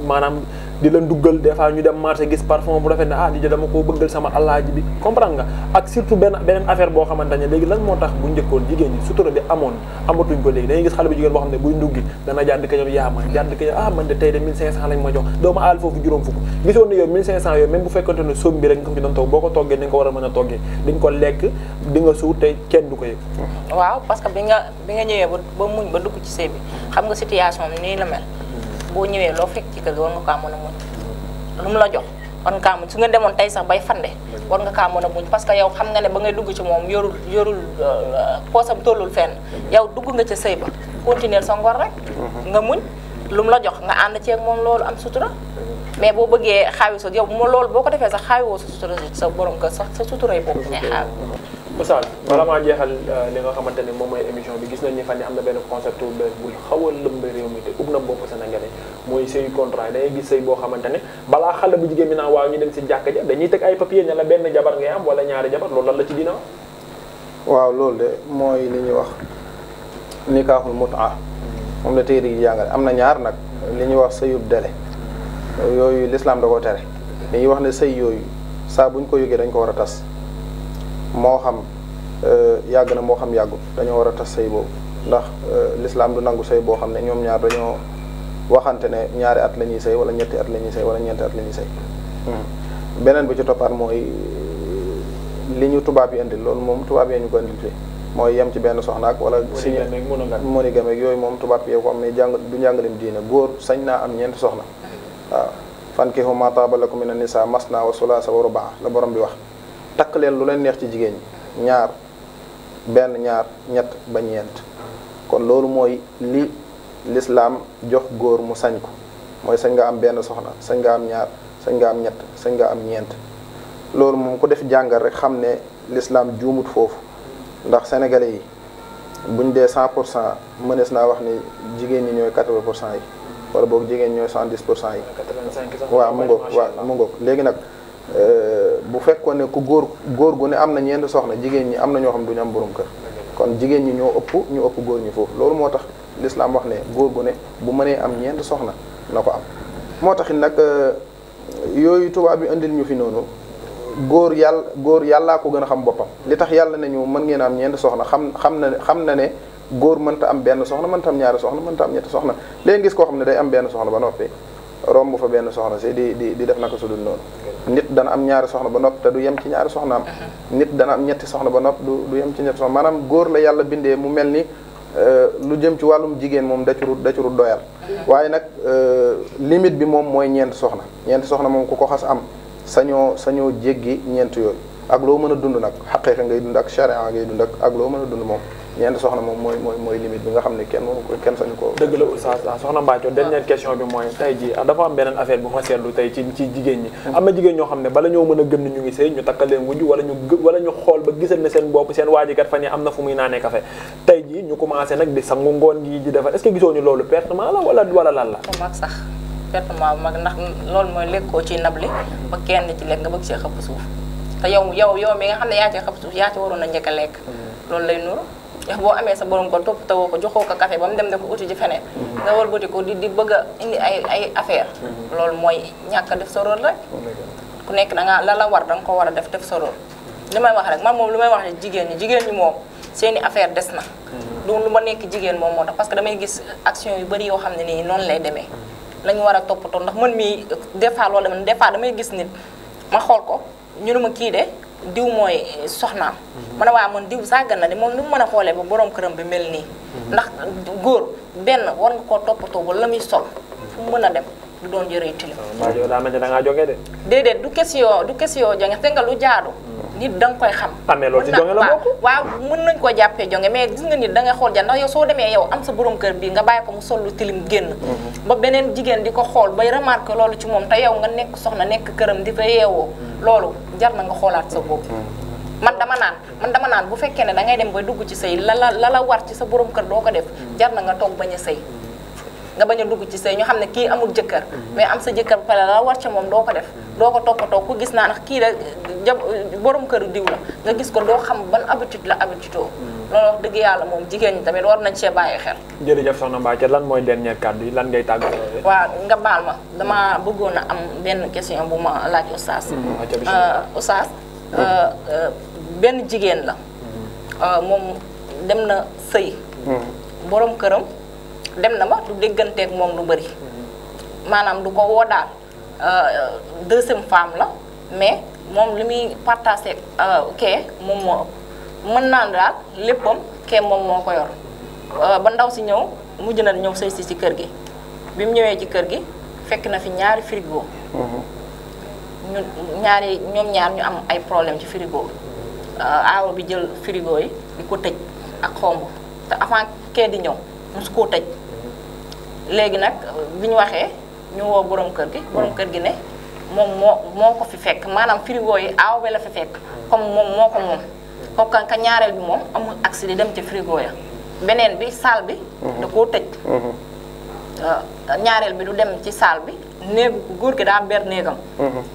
[SPEAKER 1] maanaam di la nduggal des fois ñu dem marché gis parfum bu rafet ne ah di dama koo bëggal sama alaaji bi comprendre nga ak surtout beneen affaire boo xamante ne léegi lan moo tax bu njëkkoon jigéen ñi sutura bi amatuñ ko léegi dañuy gis xale bu jigéen boo xam ne buy nduggi dana jàdd ka ñoom man de tey de 1500 lañ ma jox doo ma aal foofu juróom fukk gisoon ne yow 1500 yooyu même bu fekkante ne soom bi rek nga ko ci doon toog boo ko toggee di nga ko war a mën a toggee di nga ko lekk di nga suur te kenn du ko yëg
[SPEAKER 3] waaw parce que bi nga ñëwee ba muñ ba dugg ci sëy bi xam nga situation bi nii la mel boo ñëwee loo fekk ci kër gi war nga kaa mën a muñ lu mu la jox war nga kaa muñ su nga demoon tey sax bay fande war nga kaa mën a muñ parce que yow xam nga ne ba ngay dugg ci moom yorul poosam tollul fenn yow dugg nga ca sëy ba continuer sa ngor rek nga muñ lu mu la jox nga ànd ceeg moom loolu am sutura mais boo bëggee xaawi sa yow loolu boo ko defee sax xaawiwoo sa sutura sa borom kër sax sa suturay bopp ngay xaawi
[SPEAKER 1] Oustaz bala maa jeexal li nga xamante ne moom mooy émission bi gis nañ ni fan yi am na benn concept bu bees bu xaw a lëmb réew mi te ub na bopp Sénégalais mooy sëyu contrat da ngay gis sëy boo xamante ne balaa xale bu jigéen bi naan waaw ñu dem si jàkka ja dañuy teg ay papier ña la benn jabar ngay am wala ñaari jabar loolu lan la ci dina
[SPEAKER 2] waaw loolu de mooy li ñuy wax nikaaxul mutaa moom la téere yi jàngale am na ñaar nag li ñuy wax sëyub dele yooyu l'islam da ko tere dañuy wax ne sëy yooyu saa buñ ko yëgee dañ ko war a tas moo xam yàgg na moo xam yàggul dañoo war a tas sëy boobu ndax l'islam du nangu sëy boo xam ne ñoom ñaar dañoo waxante ne ñaari at la ñuy sëy wala ñetti at la ñuy sëy wala ñeenti at la ñuy sëy beneen bi ci toppaat mooy li ñu tubaab yi indil loolu moom tubaab yi ñu ko indil fii mooy yem ci benn soxna ak wala signé monogame ak yooyu moom tubaab yi ko am ne du njàngalim diine góor sañ naa am ñeenti soxna waaw fankihu maa taaba lakum mina nisaa masnaa wa sulaasa wa rubaa la borom bi wax takk leen lu leen neex ci jigéen ñi ñaar benn ñaar ñett ba ñeent kon loolu mooy li lislaam jox góor mu sañ ko mooy sañ nga am benn soxna sañ nga am ñaar sañ nga am ñett sañ nga am ñeent loolu moom ku def jàngal rek xam ne lislaam juumut foofu ndax sénégalais yi buñ dee 100% mënees naa wax ni jigéen ñi ñooy 80% yi wala boog jigéen ñooy 70% yi waaw mu ngoog léegi nag bu fekkoon ne ku góor gu ne am na ñeent soxna jigéen ñi am na ñoo xam duñu am borom kër kon jigéen ñi ñu ëpp góor ñi foofu loolu moo tax l'islam wax ne góor gu ne bu mënee am ñeent soxna na ko am moo tax it nag yooyu tubaab bi indil ñu fi noonu góor yàllaa ko gën a xam boppam li tax yàlla ne ñu mën ngeen am ñeent soxna xam na ne góor mënta am benn soxna mënta am ñaari soxna mënta am ñetti soxna léegi gis koo xam ne day am benn soxna ba noppi romb fa benn soxna si di def naka su dul noonu. nit dana am ñaari soxna ba nopp te du yem ci ñaari soxnaam. nit dana am ñetti soxna ba nopp du yem ci ñetti soxna maanaam góor la yàlla bindee mu mel ni lu jëm ci wàllum jigéen moom da ci rut doyal. waaye nag limite bi moom mooy ñeenti soxna moom ku ko xas am sañoo jéggi ñeent yooyu ak loo mën a dund nag xaqiiqa ngay dund ak charia ngay dund ak loo mën a dund moom ñeenti soxna moom mooy limite bi nga xam ne kenn sañu ko.
[SPEAKER 1] dëgg la oustaz soxna Mbathio dernière question bi mooy tey ji dafa am beneen affaire bu ma seetlu tey ci jigéen ñi. am na jigéen ñoo xam ne bala ñoo mën a gëm ni ñu ngi sëy ñu takkal leen wujj wala ñu xool ba gisal ne seen bopp seen waajikat fan yi am na fu muy naanee café tey ji ñu commencé nag di sangu ngoon gi di defar est-ce que gisoo ñu loolu pertement la wala lan la.
[SPEAKER 3] mag sax pertement bu mag ndax loolu mooy lekkoo ci ndab li ba kenn ci lekk nga bëgg see xëpp suuf te yow mi nga xam ne yaa ci xëpp suuf yaa ci waroon a njëkk a lekk loolu lay nuru yow boo amee sa borom ko topp tawoo ko joxoo ko café ba mu dem ne ko uti ci feneen nga wëlbati ko di bëgg a indi ay affaire loolu mooy ñàkk a def sa rôle rek ku nekk da nga la war da nga ko war a def sa rôle li may wax rek man moom li may wax ne jigéen ñi moom seeni affaire des na du lu ma nekk jigéen moom moo tax parce que damay gis action yu bari yoo xam ne nii noonu lay demee lañu war a toppatoo ndax man mii des fois damay gis nit ma xool ko ñu ne ma kii de diw mooy soxnaam man a waa man diw sàggan na de moom ni mu mën a xoolee ba borom këram bi mel nii ndax góor benn war nga koo toppatoo ba la muy sol fu mu mën a dem du doon jëree tilim.
[SPEAKER 1] waaw yow daa mel ne da ngaa jógee de.
[SPEAKER 3] déedéet du question jonge te nga lu jaadu nit da nga koy xam.
[SPEAKER 1] amee loolu ci jonge la bokk
[SPEAKER 3] waaw mën nañ koo jàppee jonge mais gis nga nit da nga xool ja ndax yow soo demee yow am sa borom kër bii nga bàyyi ko mu sol lu tilim génn ba beneen jigéen di ko xool bay remarqué loolu ci moom te yow nga nekk soxna nekk këram di fa yeewoo loolu jar na nga xoolaat sa bopp. man dama naan bu fekkee ne da ngay dem ba dugg ci sëy la war ci sa borom kër doo ko def jar na nga toog bañ a sëy nga bañ a dugg ci sëy ñu xam ne kii amul jëkkër mais am sa jëkkër ba pare la war ci moom doo ko def doo ko toppatoo ku gis naa ndax kii la borom këru diw la nga gis ko doo xam ban habitude la habitude oo loolu wax dëgg yàlla moom jigéen ñi tamit war nañ cee bàyyi xel.
[SPEAKER 1] jërëjëf soxna Mbathio lan mooy dernier kàddu yi lan ngay tàggatoo.
[SPEAKER 3] waaw nga baal ma dama bëggoon a am benn question bu ma laaj oustaz. oustaz benn jigéen la moom dem na sëy borom këram dem na ba du dégganteeg moom lu bëri maanaam du ko woo daal deuxième femme la mais moom li muy partagé kee moom moo ëpp mën naan daal léppam kee moom moo ko yor ba ndaw si ñëw mujj na ñëw sëy si ci kër gi bi mu ñëwee ci kër gi fekk na fi ñaari frigo ñoom ñaar ñu am ay problème ci frigo aawa bi jël frigo yi di ko tëj ak xomb te avant kee di ñëw mosu koo tëj léegi nag bi ñu waxee ñu woo borom kër gi ne moom moo ko fi fekk maanaam frigo yi aaw bi la fi fekk comme moom moo ko moom kooku ka ñaareel bi moom amul accès di dem ci frigo ya beneen bi salle bi da koo tëj ñaareel bi du dem ci salle bi néegu góor gi daa ber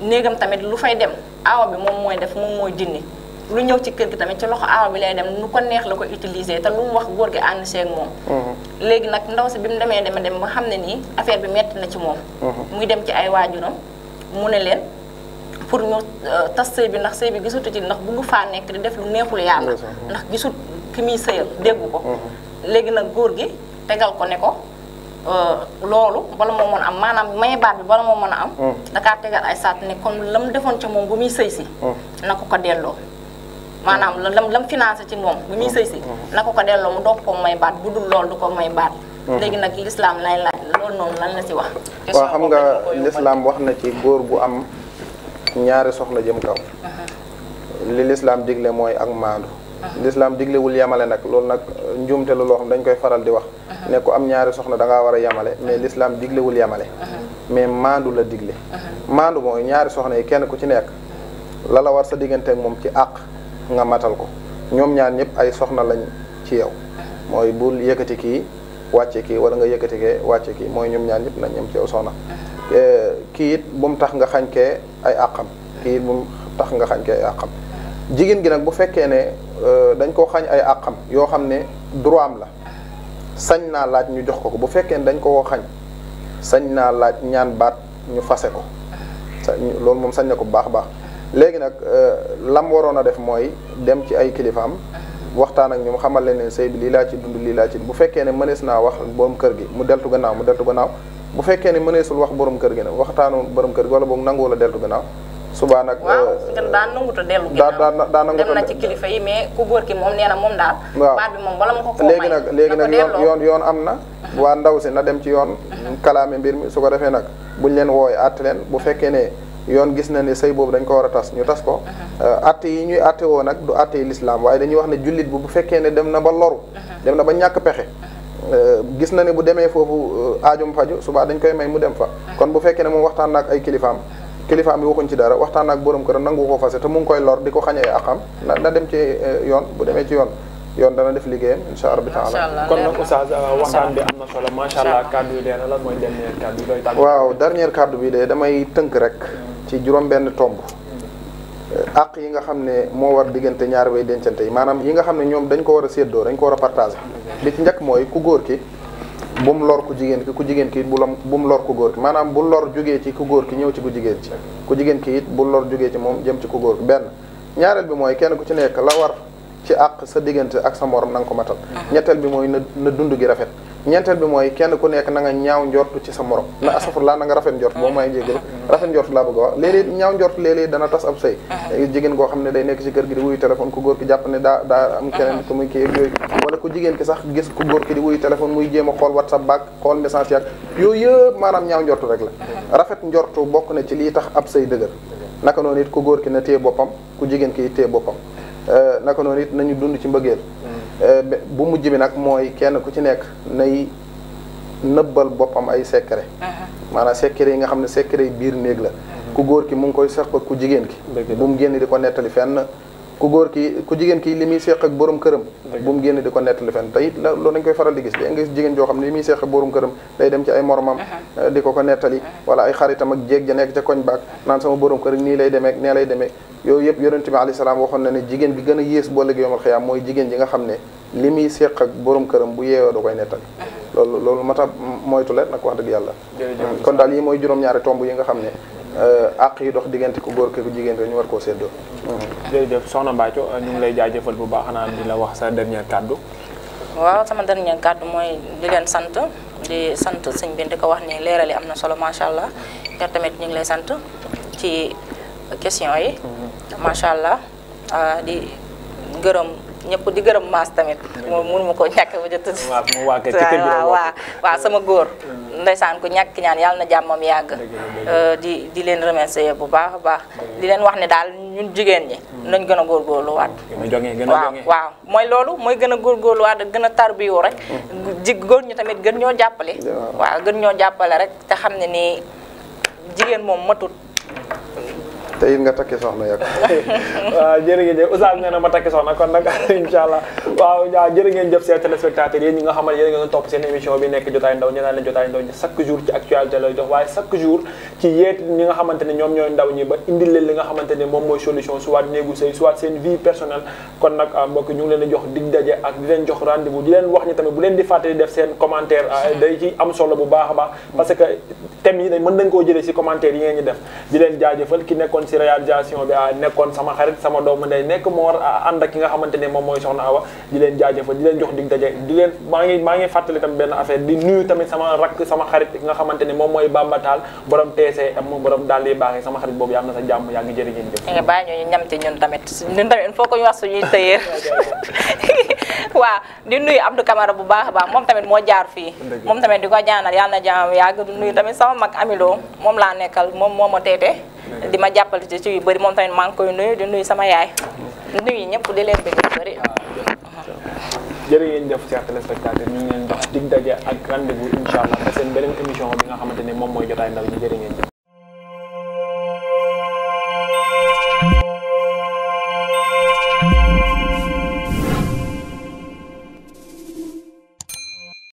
[SPEAKER 3] néegam tamit lu fay dem aawa bi moom mooy def moom mooy dindi lu ñëw ci kër gi tamit ci loxo aawa bi lay dem nu ko neex la ko utiliser te lu mu wax góor gi ànd seeg moom léegi nag ndaw si bi mu demee ba xam ne nii affaire bi metti na ci moom muy dem ci ay waajuram mu ne leen pour ñu tas sëy bi ndax sëy bi gisutu ci ndax bugg faa nekk di def lu neexul yàlla ndax gisut ki muy sëyal déggu ko léegi nag góor gi tegal ko ne ko loolu bala moo mën a am maanaam may baat bi bala moo mën a am dakaa tegal ay saat ne kon la mu defoon ca moom bu muy sëy si na ko delloo maanaam lam financé ci moom bu muy sëy si na ko delloo mu doog ko may baat bu dul loolu du ko may baat léegi nag lislaam lay laaj loolu noonu lan la si wax
[SPEAKER 2] waaw xam nga lislaam wax na ci góor gu am ñaari soxna jëm kaw li lislaam digle mooy ak maandu lislaam diglewul yamale nag loolu nag njuumte la loo xam dañ koy faral di wax ne ku am ñaari soxna da ngaa war a yamale mais lislaam diglewul yamale mais maandu la digle maandu mooy ñaari soxna yi kenn ku ci nekk la war sa diggante ak moom ci àq nga matal ko ñoom ñaar ñëpp ay soxna lañ ci yow mooy bul yëkkati kii wàcce kii wala nga yëkkati kee wàcce kii mooy ñoom ñaar ñëpp nañ ñam ci yow soxna kii it bu mu tax nga xañ kee ay àqam kii it bu mu tax nga xañ kee ay àqam jigéen gi nag bu fekkee ne dañ koo xañ ay àqam yoo xam ne droit am la sañ naa laaj ñu jox ko bu fekkee ne dañ koo xañ sañ naa laaj ñaan baat ñu fase ko loolu moom sañ na ko bu baax a baax léegi nag lam waroon a def mooy dem ci ay kilifaam waxtaan ak ñoom xamal leen ne sëy bi lii laa ci dund lii laa ci bu fekkee ne mënees naa wax borom kër gi mu deltu gannaaw bu fekkee ne mëneesul wax borom kër gi nag waxtaanu borom kër gi wala boog nangu la deltu gannaaw subaa nag
[SPEAKER 3] daan nanguta dellu ginnaaw
[SPEAKER 2] daa nanguta
[SPEAKER 3] dem na ci kilifa yi mais ku góor ki moom nee na moom daal baat bi moom wala mu ko koo may
[SPEAKER 2] léegi nag yoon am na waa ndaw si na dem ci yoon kalaame mbir mi su ko defee nag buñ leen wooye àtte leen bu fekkee ne yoon gis na ne sëy boobu dañ ko war a tas ñu tas ko àtte yi ñuy àtte woo nag du àtte yi lislaam waaye dañuy wax ne jullit bu fekkee ne dem na ba loru dem na ba ñàkk pexe gis na ne bu demee foofu aajum faju subaa dañ koy may mu dem fa kon bu fekkee ne moom waxtaan naak ay kilifaam bi waxuñ ci dara waxtaan naak borom kër nangu ko fase te mu ngi koy lor di ko xañee akam na dem ci yoon bu demee ci yoon dana def liggéeyam insha Allah taala
[SPEAKER 1] kon nag oustaz waxtaan bi am na solo macha allah kaddu yi leena lan mooy dernier kaddu doy tàgg
[SPEAKER 2] waaw dernier kaddu bi de damay tënk rek ci juróom benn tomb àq yi nga xam ne moo war diggante ñaari way dencante yi maanaam yi nga xam ne ñoom dañ ko war a séddoo dañ ko war a partager li ci njëkk mooy ku góor ki bu mu lor ku jigéen ki ku jigéen ki it bu mu lor ku góor ki maanaam bu lor jógee ci ku góor ki ñëw ci ku jigéen ci ku jigéen ki it bu lor jógee ci moom jëm ci ku góor ki benn ñaareel bi mooy kenn ku ci nekk la war ci àq sa diggante ak sa morom na nga ko matal ñetteel bi mooy na dund gi rafet ñeenteel bi mooy kenn ku nekk na nga ñaaw njortu ci sa morom na asafurlaa na nga rafet njort boo may jégal rafet njort laa bëgg a wax léeg-léeg ñaaw njort léeg-léeg dana tas ab sëy jigéen goo xam ne day nekk ci kër gi di wuyu téléphone ku góor ki jàpp ne daa am keneen ku muy kii yooyu wala ku jigéen ki sax gis ku góor ki di wuyu téléphone muy jéem a xool WhatsApp baak xool message yaak yooyu yëpp maanaam ñaaw njortu rek la rafet njortu bokk na ci lii tax ab sëy dëgër naka noonu it ku góor ki na téye boppam ku jigéen ki téye boppam naka noonu it nañu dund ci mbëggeel bu mujj bi nag mooy kenn ku ci nekk nay nëbbal boppam ay secret maanaam secret yi nga xam ne secret yi biir néeg la ku góor ki mu ngi koy seq ak ku jigéen ki bu mu génn di ko nettali fenn ku góor ki ku jigéen ki li muy seq ak borom këram bu mu génn di ko nettali fenn te it loolu dañ koy faral di gis léegi nga gis jigéen joo xam ne li muy seq ak borom këram day dem ci ay moromam di ko nettali wala ay xaritam ak jéeg ja nekk ca koñ baak naan sama borom kër nii lay demee nee lay demee yooyu yëpp yonent bi alayhi salaam waxoon na ne jigéen bi gën a yées boo léegi yomal xiyaam mooy jigéen ji nga xam ne li muy seq ak borom këram bu yeewoo da koy nettali loolu mata moytu leen nag wax dëgg yàlla kon daal yi mooy juróom-ñaari tomb yi nga xam ne àq yi dox diggante ku góor ki ku jigéen ñu war koo séddoo
[SPEAKER 1] jërëjëf soxna Mbathio ñu ngi lay jaajëfal bu baax xanaa di la wax sa dernier kàddu
[SPEAKER 3] waaw sama dernier kàddu mooy di leen sant sëñ bi di ko wax ni leeral yi am na solo macha allah te tamit ñu ngi lay sant ci question yi macha allah di gërëm ñëpp di gërëm maas tamit moom mënu ma ko ñàkk ba jot waaw sama góor ndeysaan ku ñàkk ñaan yàlla na jàmmam yàgg di leen remercier bu baax a baax di leen wax ne daal ñun jigéen ñi nañ gën a góorgóorluwaat waaw mooy loolu mooy gën a góorgóorluwaat gën a tarbiyu rek góor ñi tamit gën ñoo jàppale waaw gën ñoo jàppale rek te xam ne nii jigéen moom matut
[SPEAKER 2] te it nga takki soxna yàgg
[SPEAKER 1] waaw jërë ngeen jëf Oustaz nee na ma takki soxna kon nag incha allah waaw jërë ngeen jëf seen téléspectateurs yéen ñi nga xamante yéen nga topp seen émission bi nekk jotaay ndaw ñu naan leen jotaay ndaw ñi chaque jour ci actualité lay dox waaye chaque jour ci yeet ñi nga xamante ne ñoom ñooy ndaw ñi ba indil leen li nga xamante ne moom mooy solution soit néegu sëy soit seen vie personnelle kon nag mbokk ñu ngi leen di jox dig daje ak di leen jox rendez-vous di leen wax ñi tamit bu leen di fàttali def seen commentaire day ci am solo bu baax a baax parce que thèmes yi mën nañ koo jëlee si commentaire yi ngeen ñi def di leen jaajëfal ki nekkoon si réalisation bi nekkoon sama xarit sama doomu ndey nekk moo war ànd ak ki nga xamante ne moom mooy soxna Awa di leen jaajëfal di leen jox dig daje di leen maa ngi fàttali tamit benn affaire di nuyu tamit sama rakk sama xarit ki nga xamante ne moom mooy Bamba Tall borom TCM borom daal di baaxee sama xarit boobu yàlla na sa jàmm yaa ngi jërë ngeen jëf
[SPEAKER 3] nga bàyyi ñu ñamte ñun tamit il faut que ñu wax suñuy tëyeer waaw di nuyu Abdou Camara bu baax a baax moom tamit moo jaar fii moom tamit di ko ñaanal yàlla na jàmm yàgg di nuyu tamit sama mag Amilo moom laa nekkal moom moo ma teete di ma jàppale ci yu bëri moom tamit maa ngi koy nuyu di nuyu sama yaay nuyu ñëpp di leen bëgg yu bëri
[SPEAKER 1] jërë ngeen jëf chers téléspectateurs ñu ngi leen dox dig daje ak rendez-vous incha allah te seen beneen émission bi nga xamante ne moom mooy jotaay ndaw ñi jërë ngeen jëf